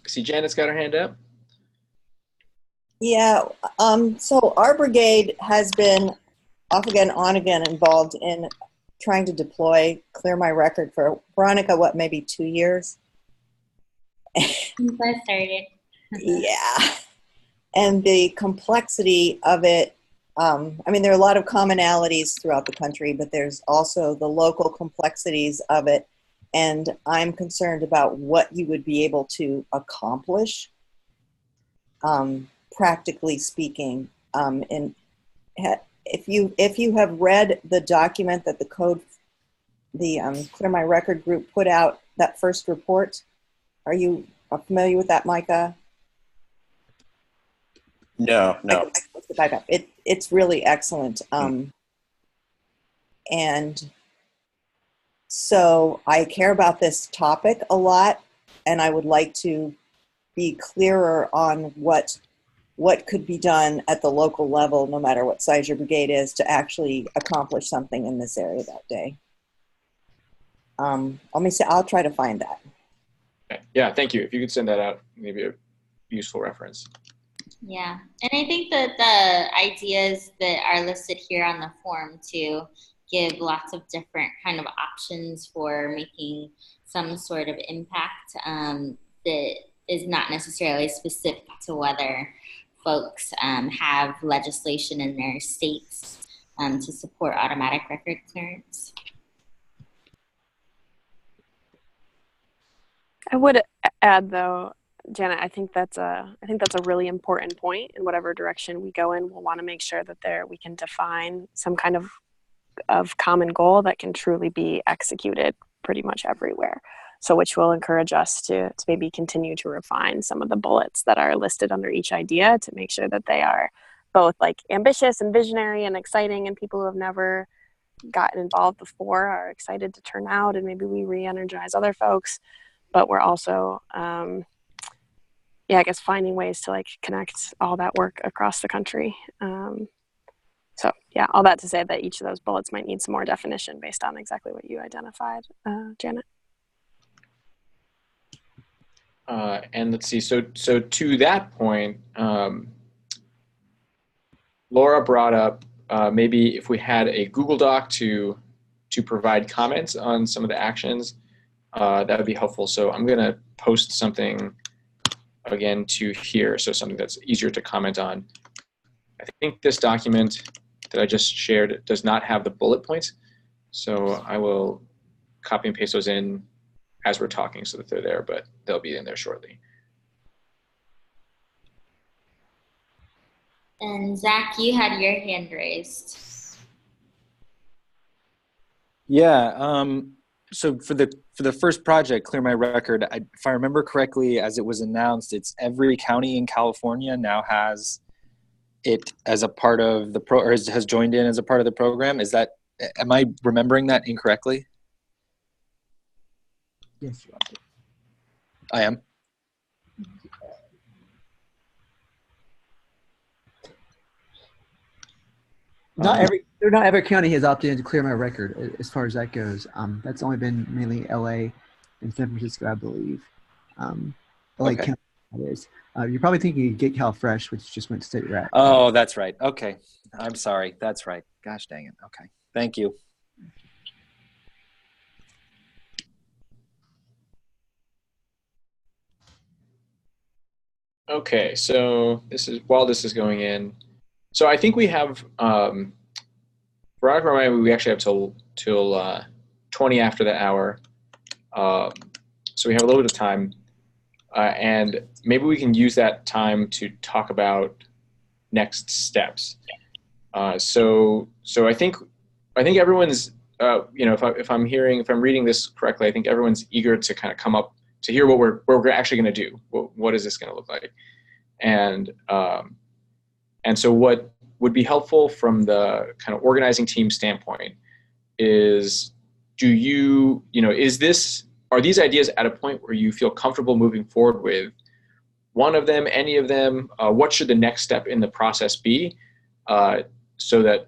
See, Janet's got her hand up. Yeah, so our brigade has been off again, on again involved in trying to deploy Clear My Record for, Veronica, what, maybe 2 years? Since I started. Yeah, and the complexity of it, I mean, there are a lot of commonalities throughout the country, but there's also the local complexities of it. And I'm concerned about what you would be able to accomplish, practically speaking. And if you have read the document that the Clear My Record group put out, that first report, are you familiar with that, Micah? No. It's really excellent. And so I care about this topic a lot, and I would like to be clearer on what could be done at the local level, no matter what size your brigade is, to actually accomplish something in this area that day. Let me see, I'll try to find that. Okay. Yeah, thank you. If you could send that out, maybe a useful reference. Yeah, and I think that the ideas that are listed here on the form too give lots of different kind of options for making some sort of impact that is not necessarily specific to whether folks have legislation in their states to support automatic record clearance. I would add, though, Janet, I think that's a really important point. In whatever direction we go in, we'll want to make sure that we can define some kind of common goal that can truly be executed pretty much everywhere. So which will encourage us to maybe continue to refine some of the bullets that are listed under each idea to make sure that they are both like ambitious and visionary and exciting, and people who have never gotten involved before are excited to turn out, and maybe we re-energize other folks. But we're also, I guess finding ways to like connect all that work across the country. So yeah, all that to say that each of those bullets might need some more definition based on exactly what you identified, Janet. And let's see, so to that point, Laura brought up maybe if we had a Google Doc to provide comments on some of the actions, that would be helpful. So I'm going to post something again to here, so something that's easier to comment on. I think this document that I just shared does not have the bullet points, so I will copy and paste those in as we're talking so that they're there, but they'll be in there shortly. And Zach, you had your hand raised. Yeah. So for the first project, Clear My Record, if I remember correctly, as it was announced, it's every county in California now has it as a part of the or has joined in as a part of the program. Am I remembering that incorrectly? Yes, you are. I am. Not every county has opted in to Clear My Record as far as that goes. That's only been mainly LA and San Francisco, I believe. LA Okay. County, that is. You're probably thinking of Get Cal Fresh, which just went state rep. Oh, that's right. Okay. I'm sorry. That's right. Gosh dang it. Okay. Thank you. Okay, so while this is going in, so I think we have Veronica reminded me we actually have till 20 after the hour, so we have a little bit of time, and maybe we can use that time to talk about next steps. So I think everyone's if I'm reading this correctly, I think everyone's eager to kind of come up to hear what we're actually going to do. What is this going to look like? And so what would be helpful from the kind of organizing team standpoint is, are these ideas at a point where you feel comfortable moving forward with one of them, any of them? What should the next step in the process be, so that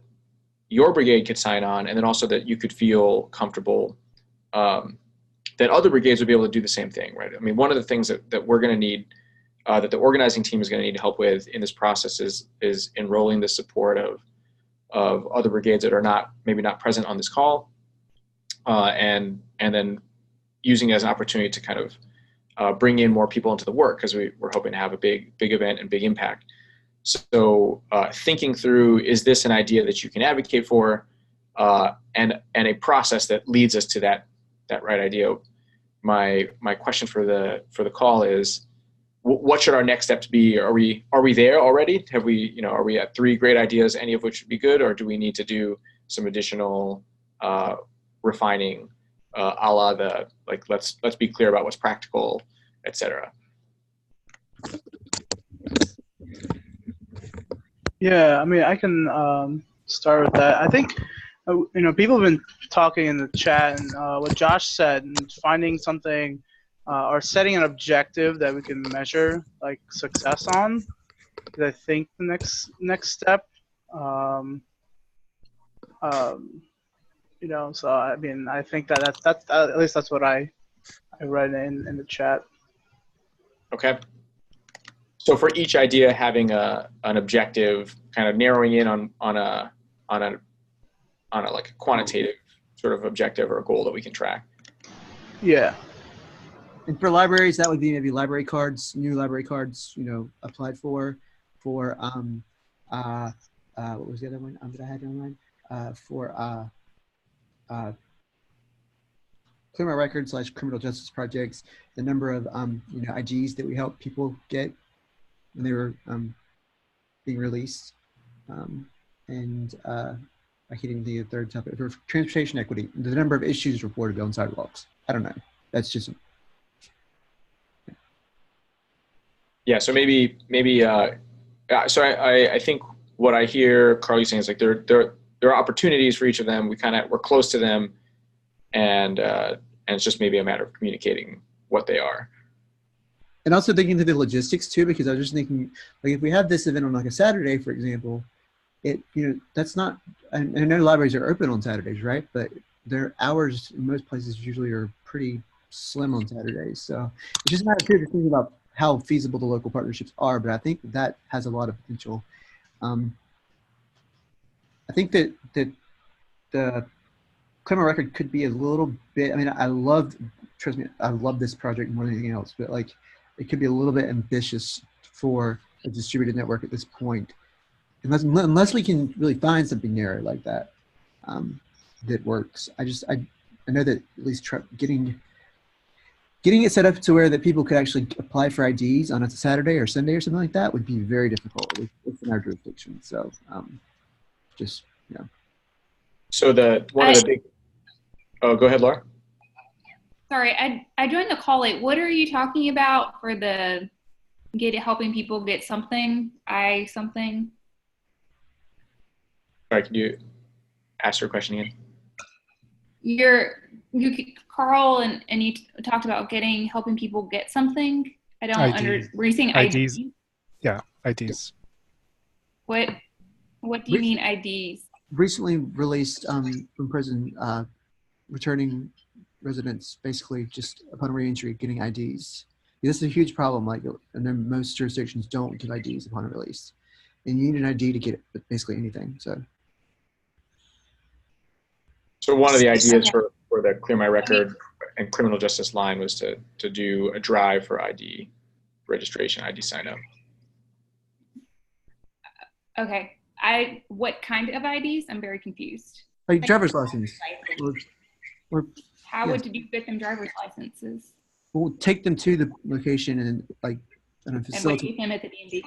your brigade could sign on, and then also that you could feel comfortable that other brigades would be able to do the same thing, right? I mean, one of the things that we're going to need, that the organizing team is going to need help with in this process is enrolling the support of other brigades that are maybe not present on this call, and then using it as an opportunity to kind of bring in more people into the work, because we're hoping to have a big event and big impact. So thinking through, is this an idea that you can advocate for, and a process that leads us to that right idea. My question for the call is, what should our next steps be? Are we there already? Have we, are we at 3 great ideas, any of which would be good, or do we need to do some additional refining, a la let's be clear about what's practical, et cetera? Yeah, I mean, I can start with that. I think, people have been talking in the chat, and what Josh said, and finding something or setting an objective that we can measure like success on, is I think the next step. So I mean, I think that's at least that's what I I read it in the chat. Okay. So for each idea, having an objective, kind of narrowing in on a like a quantitative sort of objective or a goal that we can track. Yeah. And for libraries, that would be maybe library cards, new library cards, applied for what was the other one that I had online? Criminal records / criminal justice projects, the number of IGs that we help people get when they were being released, and I can't even think of the third topic. For transportation equity, the number of issues reported on sidewalks. I don't know. That's just. Yeah. So maybe. So I think what I hear Carly saying is like there are opportunities for each of them. We're close to them, and it's just maybe a matter of communicating what they are. And also thinking through the logistics too, because I was just thinking, like, if we have this event on like a Saturday, for example, that's not. I know libraries are open on Saturdays, right? But their hours in most places usually are pretty slim on Saturdays. So it's just a matter of thinking about how feasible the local partnerships are. But I think that has a lot of potential. I think that the criminal record could be a little bit. I mean, trust me, I love this project more than anything else. But like, it could be a little bit ambitious for a distributed network at this point. Unless we can really find something narrow like that that works. I know that at least getting it set up to where that people could actually apply for IDs on a Saturday or Sunday or something like that would be very difficult. It's in our jurisdiction. So just. So one of the big. Oh, go ahead, Laura. Sorry, I joined the call late. What are you talking about for the helping people get something? Something. Sorry, can you ask your question again? Carl and you talked about helping people get something. I don't were you saying IDs? Yeah, IDs. What do you mean IDs? Recently released from prison, returning residents basically just upon reentry getting IDs. This is a huge problem. Like, and then most jurisdictions don't give IDs upon release, and you need an ID to get basically anything. So one of the ideas for the Clear My Record and criminal justice line was to do a drive for ID registration, ID sign up. Okay. What kind of IDs? I'm very confused. Like driver's license. How would you get them driver's licenses? We'll take them to the location and facilitate. And wait them at the DMV.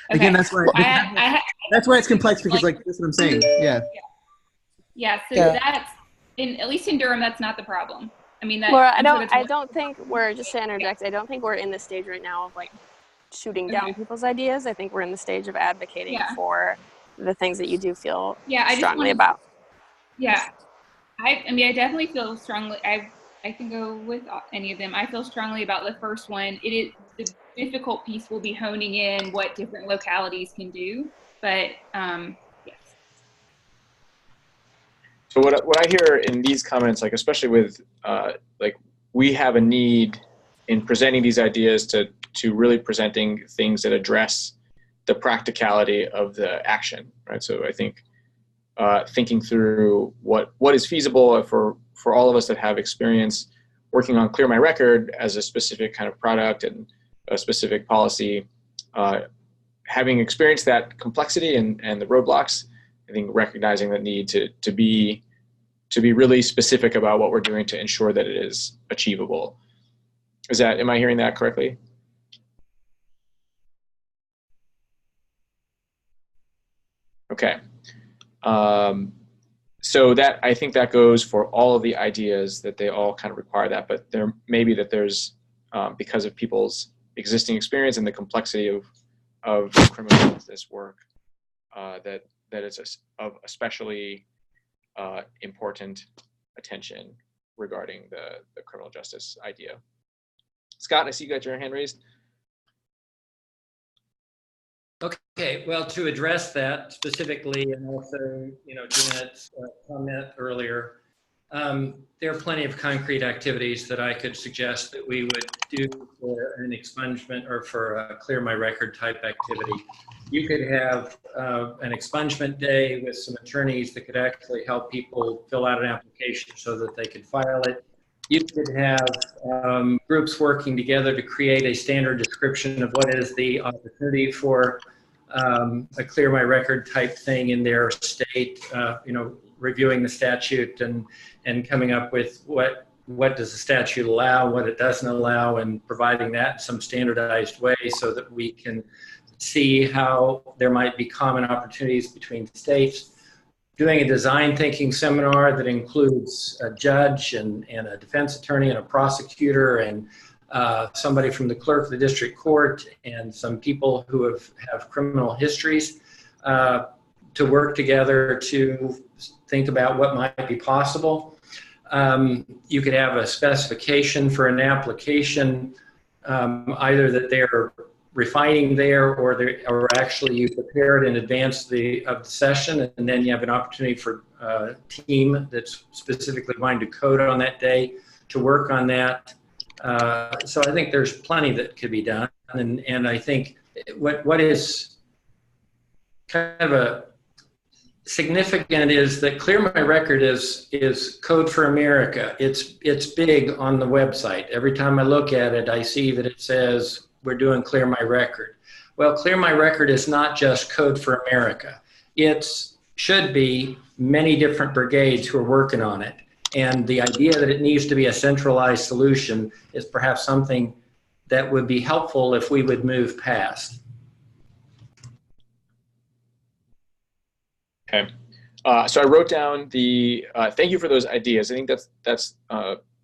Again, that's why that's why it's complex, because like that's what I'm saying. Yeah. Yeah. So that's at least in Durham, that's not the problem. I mean, Laura, I don't think we're, just to interject, I don't think we're in the stage right now of like shooting down people's ideas. I think we're in the stage of advocating for the things that you do feel strongly about. Yeah. I mean, I definitely feel strongly. I can go with any of them. I feel strongly about the first one. It is the difficult piece will be honing in what different localities can do, but yes. So what I hear in these comments, like especially with like we have a need in presenting these ideas to really presenting things that address the practicality of the action, right? So I think thinking through what is feasible for all of us that have experience working on Clear My Record as a specific kind of product and a specific policy, having experienced that complexity and the roadblocks, I think recognizing the need to be really specific about what we're doing to ensure that it is achievable. Am I hearing that correctly? Okay. So that, I think that goes for all of the ideas, that they all kind of require that, but there maybe that there's, because of people's existing experience and the complexity of criminal justice work, that it's of especially important attention regarding the criminal justice idea. Scott, I see you got your hand raised. Okay, well, to address that specifically, and also, Jeanette's comment earlier, There are plenty of concrete activities that I could suggest that we would do for an expungement or for a clear my record type activity. You could have an expungement day with some attorneys that could actually help people fill out an application so that they could file it. You could have groups working together to create a standard description of what is the opportunity for a clear my record type thing in their state, reviewing the statute and coming up with what does the statute allow, what it doesn't allow, and providing that in some standardized way so that we can see how there might be common opportunities between states. Doing a design thinking seminar that includes a judge and a defense attorney and a prosecutor and somebody from the clerk of the district court and some people who have criminal histories to work together to think about what might be possible. You could have a specification for an application, either that they're refining there or actually you prepare it in advance of the session, and then you have an opportunity for a team that's specifically going to code on that day to work on that. So I think there's plenty that could be done, and I think what is kind of a significant is that Clear My Record is Code for America. It's big on the website. Every time I look at it, I see that it says we're doing Clear My Record. Well, Clear My Record is not just Code for America. It should be many different brigades who are working on it. And the idea that it needs to be a centralized solution is perhaps something that would be helpful if we would move past. Okay. So I wrote down thank you for those ideas. I think that's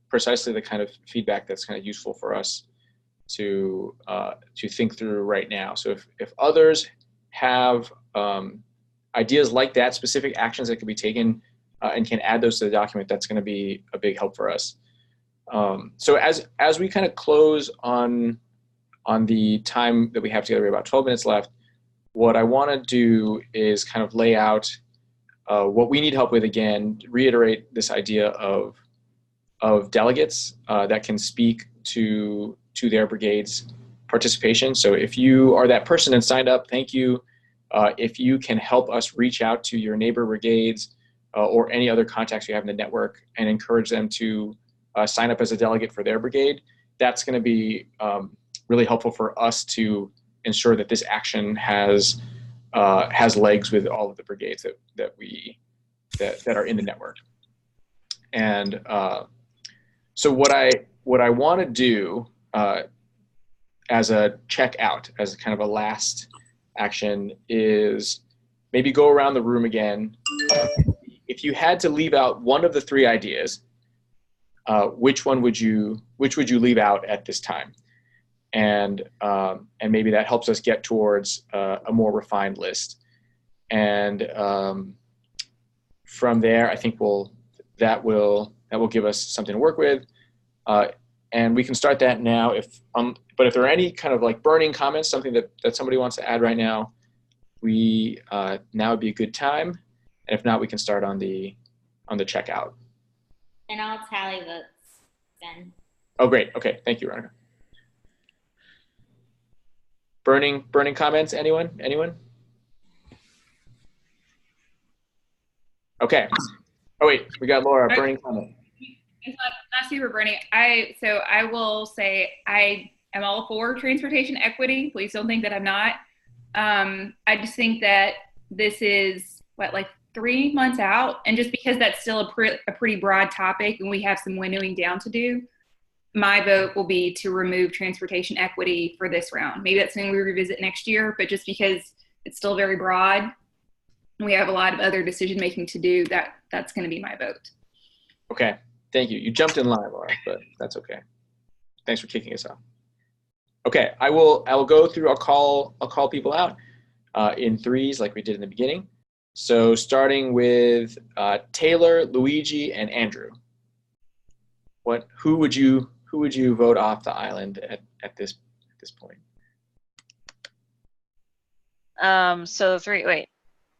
precisely the kind of feedback that's kind of useful for us to think through right now. So if others have ideas like that, specific actions that can be taken and can add those to the document, that's going to be a big help for us. So as we kind of close on the time that we have together, we have about 12 minutes left. What I want to do is kind of lay out what we need help with again, reiterate this idea of delegates that can speak to their brigade's participation. So if you are that person and signed up, thank you. If you can help us reach out to your neighbor brigades or any other contacts you have in the network and encourage them to sign up as a delegate for their brigade, that's going to be really helpful for us to ensure that this action has legs with all of the brigades that are in the network. And so what I want to do as a checkout, as kind of a last action, is maybe go around the room again. If you had to leave out one of the three ideas, which would you leave out at this time? And maybe that helps us get towards a more refined list. And from there, I think that will give us something to work with. And we can start that now. But if there are any kind of like burning comments, something that somebody wants to add right now, now would be a good time. And if not, we can start on the checkout. And I'll tally votes then. Oh, great. Okay. Thank you, Veronica. Burning comments, anyone? Okay. Oh wait, we got Laura, burning comment. It's not super burning. So I will say I am all for transportation equity. Please don't think that I'm not. I just think that this is like 3 months out, and just because that's still a pretty broad topic and we have some winnowing down to do, my vote will be to remove transportation equity for this round. Maybe that's something we revisit next year, but just because it's still very broad, we have a lot of other decision making to do, that's going to be my vote. Okay, thank you. You jumped in line, Laura, but that's okay. Thanks for kicking us off. Okay, I will go through. I'll call people out in threes like we did in the beginning. So starting with Taylor, Luigi, and Andrew. Who would you vote off the island at this point? So three. Wait.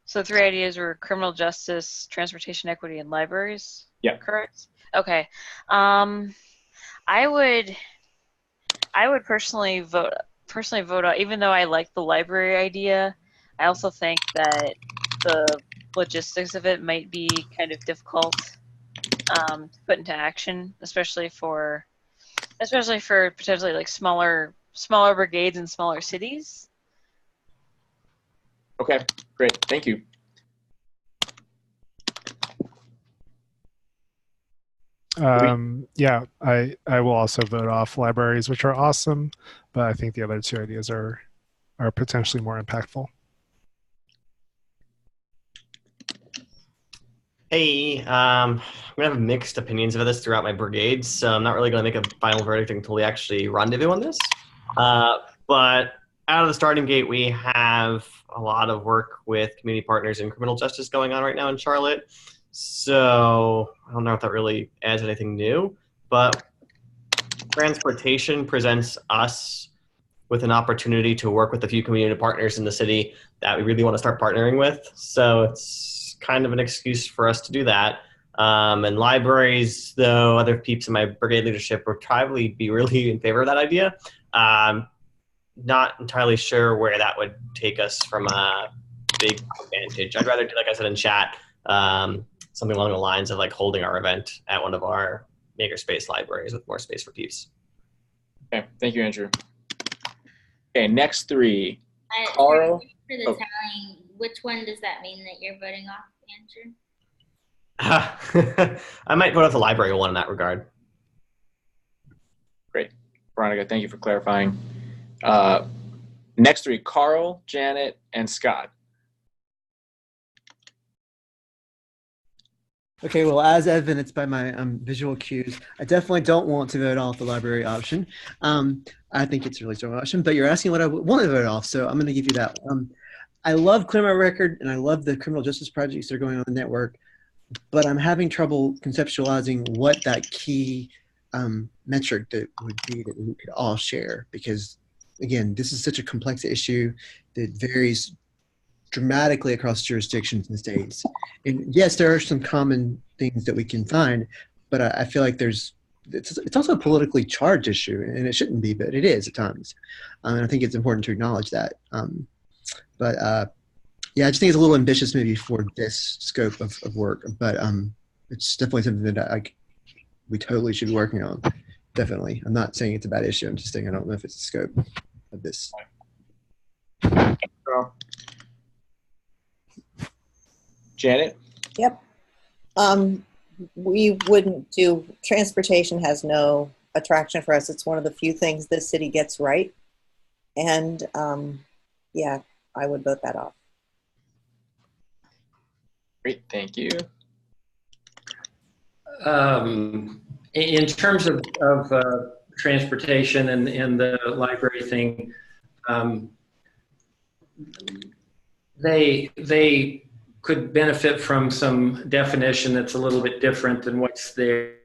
So the 3 ideas were criminal justice, transportation equity, and libraries? Yeah. Correct? Okay. I would personally vote out, even though I like the library idea. I also think that the logistics of it might be kind of difficult to put into action, especially for potentially like smaller brigades in smaller cities. Okay, great. Thank you. Yeah, I will also vote off libraries, which are awesome, but I think the other 2 ideas are potentially more impactful. Hey, I'm gonna have mixed opinions about this throughout my brigades, so I'm not really gonna make a final verdict until we actually rendezvous on this. But out of the starting gate, we have a lot of work with community partners in criminal justice going on right now in Charlotte. So I don't know if that really adds anything new, but transportation presents us with an opportunity to work with a few community partners in the city that we really want to start partnering with. So it's kind of an excuse for us to do that. And libraries, though, other peeps in my brigade leadership would probably be really in favor of that idea. Not entirely sure where that would take us from a big advantage. I'd rather do, like I said in chat, something along the lines of like holding our event at one of our makerspace libraries with more space for peeps. Okay, thank you, Andrew. Okay, next 3. Carl. For the telling, which one does that mean that you're voting off, Andrew? I might vote off the library one in that regard. Great. Veronica, thank you for clarifying. Next 3, Carl, Janet, and Scott. Okay, well, as evidenced by my visual cues, I definitely don't want to vote off the library option. I think it's a really strong option, but you're asking what I want to vote off, so I'm going to give you that. I love Clear My Record, and I love the criminal justice projects that are going on in the network, but I'm having trouble conceptualizing what that key metric that would be that we could all share, because, again, this is such a complex issue that varies dramatically across jurisdictions and states. And yes, there are some common things that we can find, but I feel like it's also a politically charged issue, and it shouldn't be, but it is at times. And I think it's important to acknowledge that. Yeah, I just think it's a little ambitious maybe for this scope of work, but it's definitely something that we totally should be working on. Definitely. I'm not saying it's a bad issue. I'm just saying I don't know if it's the scope of this. Janet? Yep. We wouldn't do, transportation has no attraction for us. It's one of the few things this city gets right. And yeah, I would vote that off. Great, thank you. In terms of transportation and the library thing, they could benefit from some definition that's a little bit different than what's there.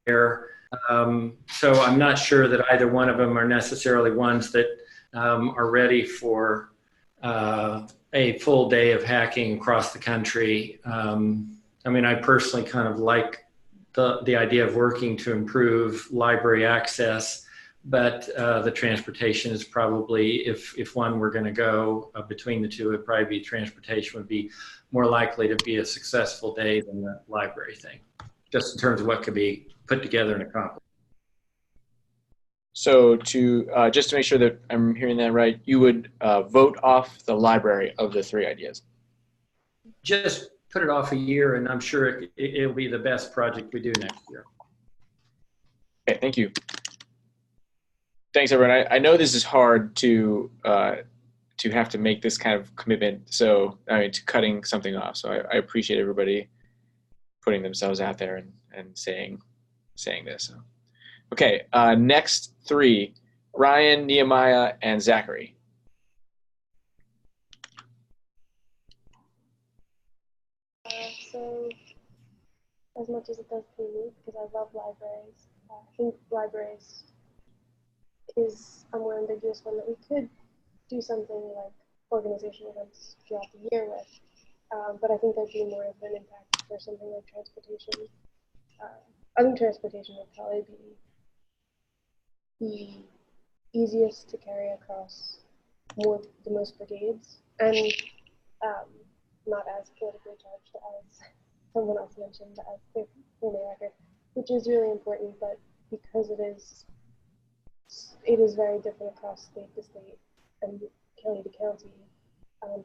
So I'm not sure that either one of them are necessarily ones that are ready for a full day of hacking across the country. I mean, I personally kind of like the idea of working to improve library access, but the transportation is probably, if one were going to go between the two, it'd probably be transportation would be more likely to be a successful day than the library thing, just in terms of what could be put together and accomplished. So to just to make sure that I'm hearing that right, you would vote off the library of the 3 ideas. Just put it off a year, and I'm sure it'll be the best project we do next year. Okay, thank you. Thanks, everyone. I know this is hard to have to make this kind of commitment. So I mean, to cutting something off. So I appreciate everybody putting themselves out there and saying this. So. Okay, next 3, Ryan, Nehemiah, and Zachary. So, as much as it does pay me, because I love libraries, I think libraries is a more ambiguous one that we could do something like organization events throughout the year with. but I think there'd be more of an impact for something like transportation. I think transportation would probably be the easiest to carry across the most brigades, and not as politically charged as someone else mentioned as the record, which is really important, but because it is very different across state to state and county to county,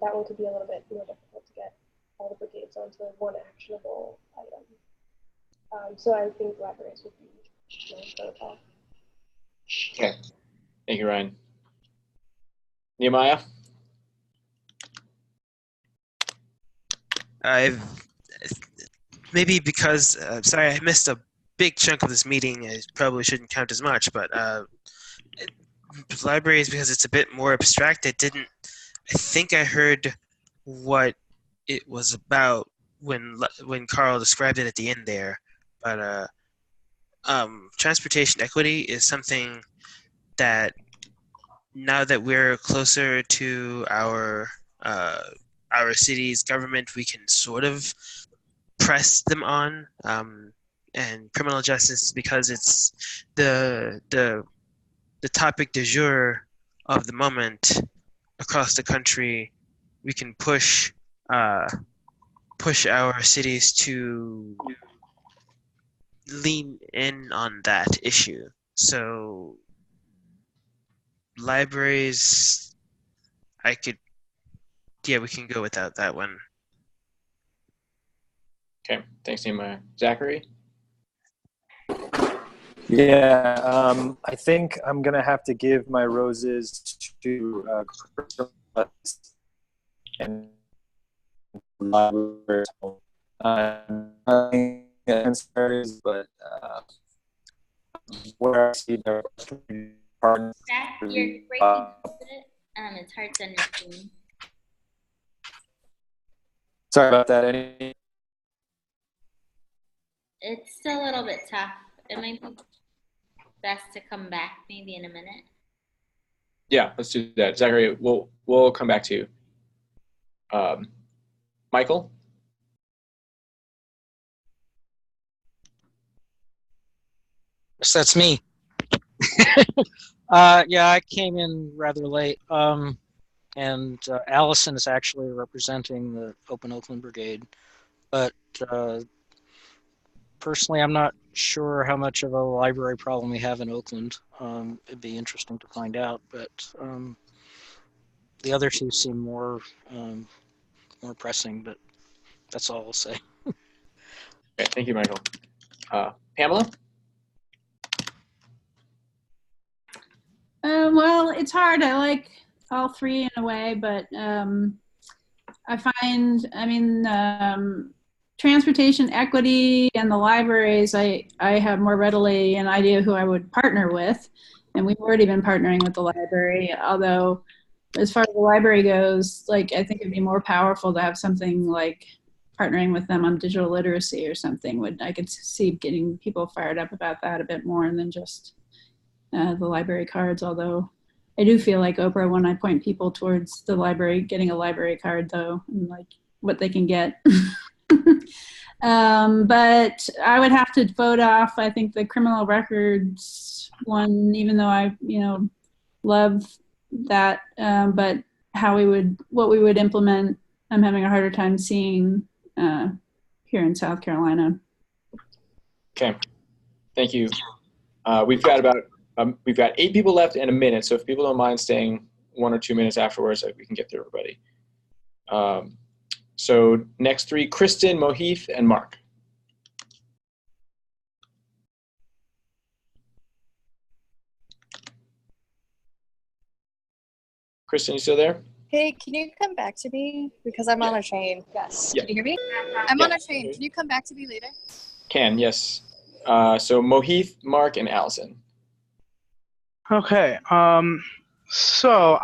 that one could be a little bit more difficult to get all the brigades onto one actionable item. So I think libraries would be my protocol. Okay. Thank you, Ryan. Nehemiah? Maybe because, sorry, I missed a big chunk of this meeting. I probably shouldn't count as much, but libraries, because it's a bit more abstract, I think I heard what it was about when Carl described it at the end there. But transportation equity is something that, now that we're closer to our city's government, we can sort of press them on. And criminal justice, because it's the topic du jour of the moment across the country, we can push our cities to lean in on that issue. So libraries, we can go without that one. Okay, thanks, Nehemiah. Zachary? Yeah, I think I'm gonna have to give my roses to and libraries. But where I see their partners. Zach, you're breaking up a bit. It's hard to understand. Sorry about that. It's still a little bit tough. It might be best to come back maybe in a minute. Yeah, let's do that. Zachary, we'll come back to you. Michael? So that's me. Yeah, I came in rather late. And Alison is actually representing the Open Oakland Brigade. But personally, I'm not sure how much of a library problem we have in Oakland. It'd be interesting to find out, but the other two seem more pressing, but that's all I'll say. Okay, thank you, Michael. Pamela? Well, it's hard. I like all three in a way, but I find, transportation equity and the libraries, I have more readily an idea who I would partner with, and we've already been partnering with the library, although as far as the library goes, like, I think it'd be more powerful to have something like partnering with them on digital literacy or something. I could see getting people fired up about that a bit more than just the library cards, although I do feel like Oprah when I point people towards the library, getting a library card though, and like what they can get. But I would have to vote off, I think, the criminal records one, even though I, love that, but what we would implement, I'm having a harder time seeing here in South Carolina. Okay, thank you. We've got 8 people left and a minute, so if people don't mind staying 1 or 2 minutes afterwards, we can get through everybody. So next 3, Kristen, Mohith, and Mark. Kristen, you still there? Hey, can you come back to me? Because I'm on a train. Yes. Yeah. Can you hear me? I'm on a train. Can you come back to me later? Can, yes. So Mohith, Mark, and Alison. Okay. So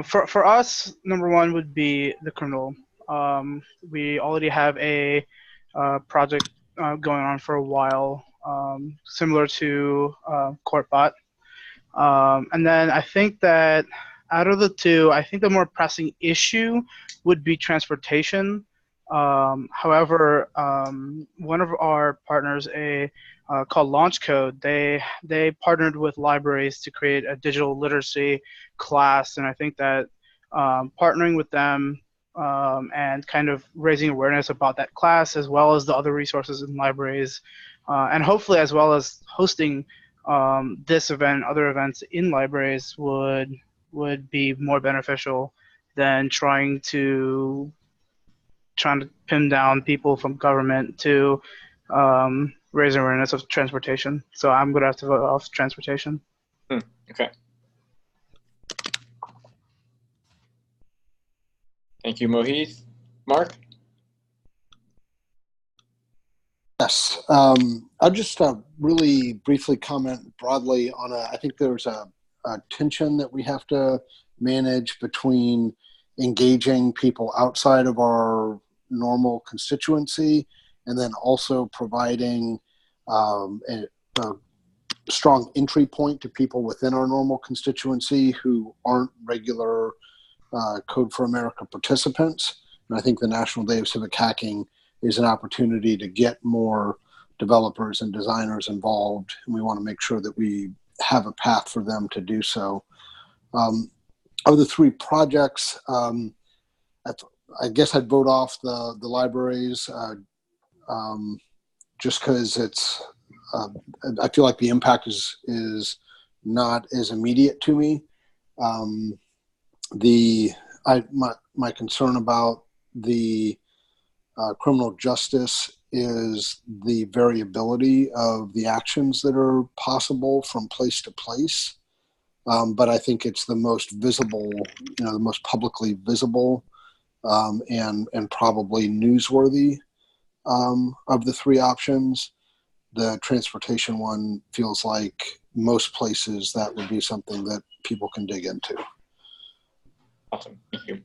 for us, number 1 would be the criminal. We already have a project going on for a while, similar to CourtBot. And then I think that out of the two, I think the more pressing issue would be transportation. However, one of our partners, called Launch Code, they partnered with libraries to create a digital literacy class, and I think that partnering with them and kind of raising awareness about that class, as well as the other resources in libraries, and hopefully as well as hosting this event, other events in libraries would be more beneficial than trying to pin down people from government to raise awareness of transportation. So I'm going to have to vote off transportation. Okay. Thank you, Mohit. Mark? Yes. I'll just really briefly comment broadly on I think there's a tension that we have to manage between engaging people outside of our normal constituency and then also providing a strong entry point to people within our normal constituency who aren't regular Code for America participants. And I think the National Day of Civic Hacking is an opportunity to get more developers and designers involved, and we want to make sure that we have a path for them to do so. Of the three projects, I guess I'd vote off the libraries just because it's, I feel like the impact is not as immediate to me. My concern about the criminal justice is the variability of the actions that are possible from place to place. But I think it's the most visible, the most publicly visible and probably newsworthy of the three options. The transportation one feels like most places that would be something that people can dig into. Awesome, thank you.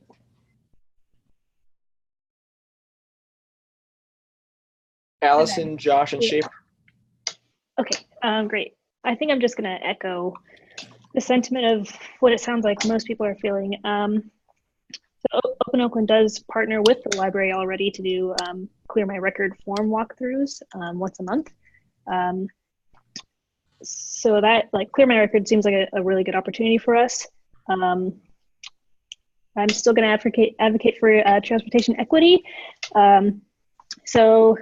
Alison, Josh, and Schaefer. Okay, great. I think I'm just going to echo the sentiment of what it sounds like most people are feeling. So Open Oakland does partner with the library already to do Clear My Record form walkthroughs once a month. So that, Clear My Record seems like a really good opportunity for us. I'm still going to advocate for transportation equity. So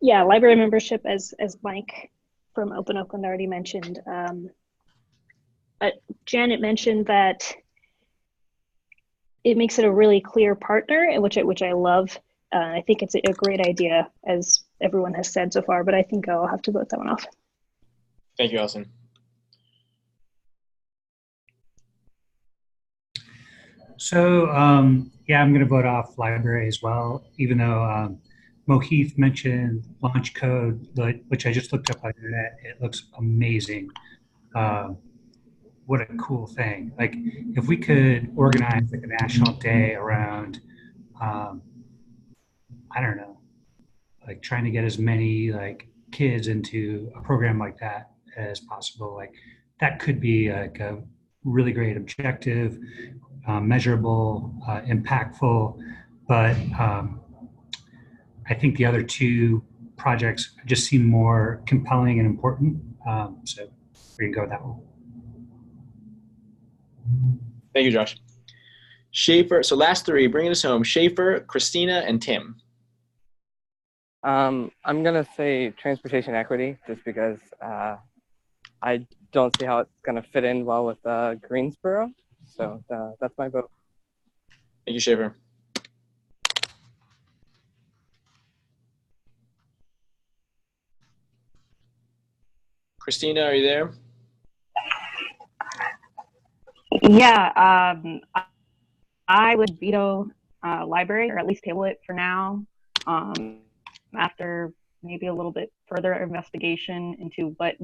yeah, library membership, as Mike from Open Oakland already mentioned. But Janet mentioned that it makes it a really clear partner, which I love. I think it's a great idea, as everyone has said so far, but I think I'll have to vote that one off. Thank you, Alison. So yeah, I'm going to vote off library as well, even though Mohit mentioned Launch Code, which I just looked up on the internet. It looks amazing. What a cool thing. Like, if we could organize like a national day around, I don't know, like trying to get as many like kids into a program like that as possible. Like, that could be like a really great objective, measurable, impactful, but I think the other two projects just seem more compelling and important. So we're gonna go with that one. Thank you, Josh. Schaefer, so last three, bringing us home, Schaefer, Christina, and Tim. I'm gonna say transportation equity, just because I don't see how it's gonna fit in well with Greensboro. So that's my vote. Thank you, Schaefer. Christina, are you there? Yeah, I would veto library, or at least table it for now, after maybe a little bit further investigation into what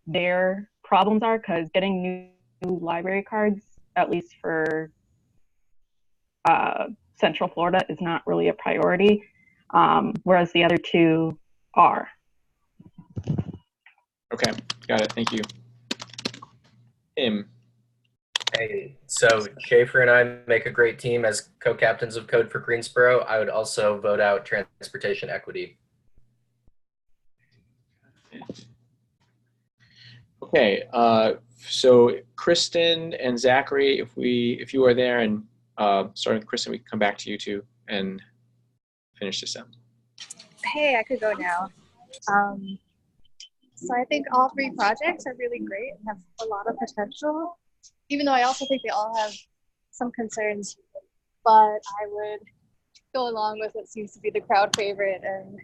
their problems are, because getting new library cards, at least for Central Florida, is not really a priority, whereas the other two are. Okay, got it. Thank you. Tim. Hey, so Schaefer and I make a great team as co-captains of Code for Greensboro. I would also vote out transportation equity. Okay, so Kristen and Zachary, if you are there, and starting with Kristen, we can come back to you two and finish this up. Hey, I could go now. So I think all three projects are really great and have a lot of potential, even though I also think they all have some concerns, but I would go along with what seems to be the crowd favorite and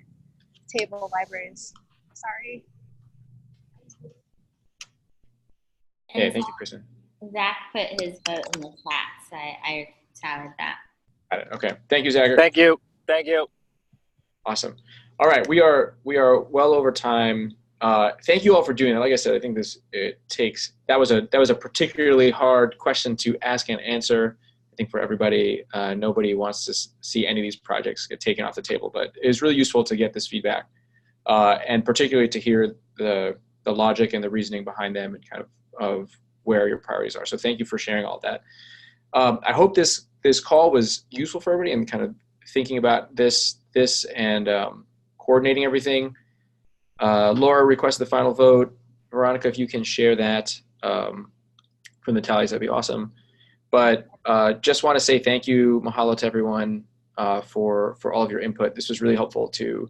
table libraries. Sorry. Yeah, thank you, Kristen. Zach put his vote in the chat, so I tallied that. Got it. Okay, thank you, Zachary. Thank you. Thank you. Awesome. All right, we are well over time. Thank you all for doing that. Like I said, I think that was a particularly hard question to ask and answer. I think for everybody, nobody wants to see any of these projects get taken off the table, but it was really useful to get this feedback, and particularly to hear the logic and the reasoning behind them and kind of where your priorities are. So thank you for sharing all that. I hope this call was useful for everybody and kind of thinking about this and coordinating everything. Laura requested the final vote. Veronica, if you can share that from the tallies, that'd be awesome. But just want to say thank you, mahalo to everyone for all of your input. This was really helpful to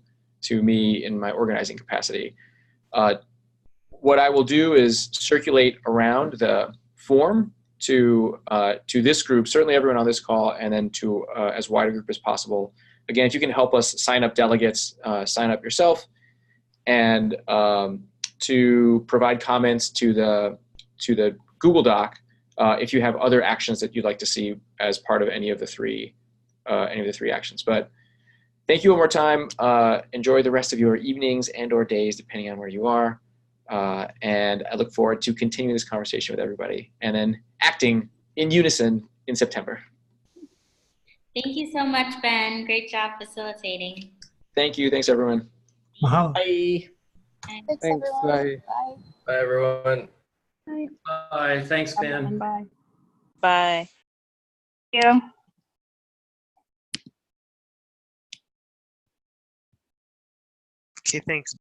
me in my organizing capacity. What I will do is circulate around the form to this group, certainly everyone on this call, and then to as wide a group as possible. Again, if you can help us sign up delegates, sign up yourself, and to provide comments to the Google Doc if you have other actions that you'd like to see as part of any of the three actions. But thank you one more time. Enjoy the rest of your evenings and/or days, depending on where you are. And I look forward to continuing this conversation with everybody and then acting in unison in September. Thank you so much, Ben. Great job facilitating. Thank you. Thanks, everyone. Mahalo. Bye. Thanks, Thanks, everyone. bye. Bye, everyone. Bye. Bye. Thanks, Ben. Bye. Bye. Thank you. Okay, thanks.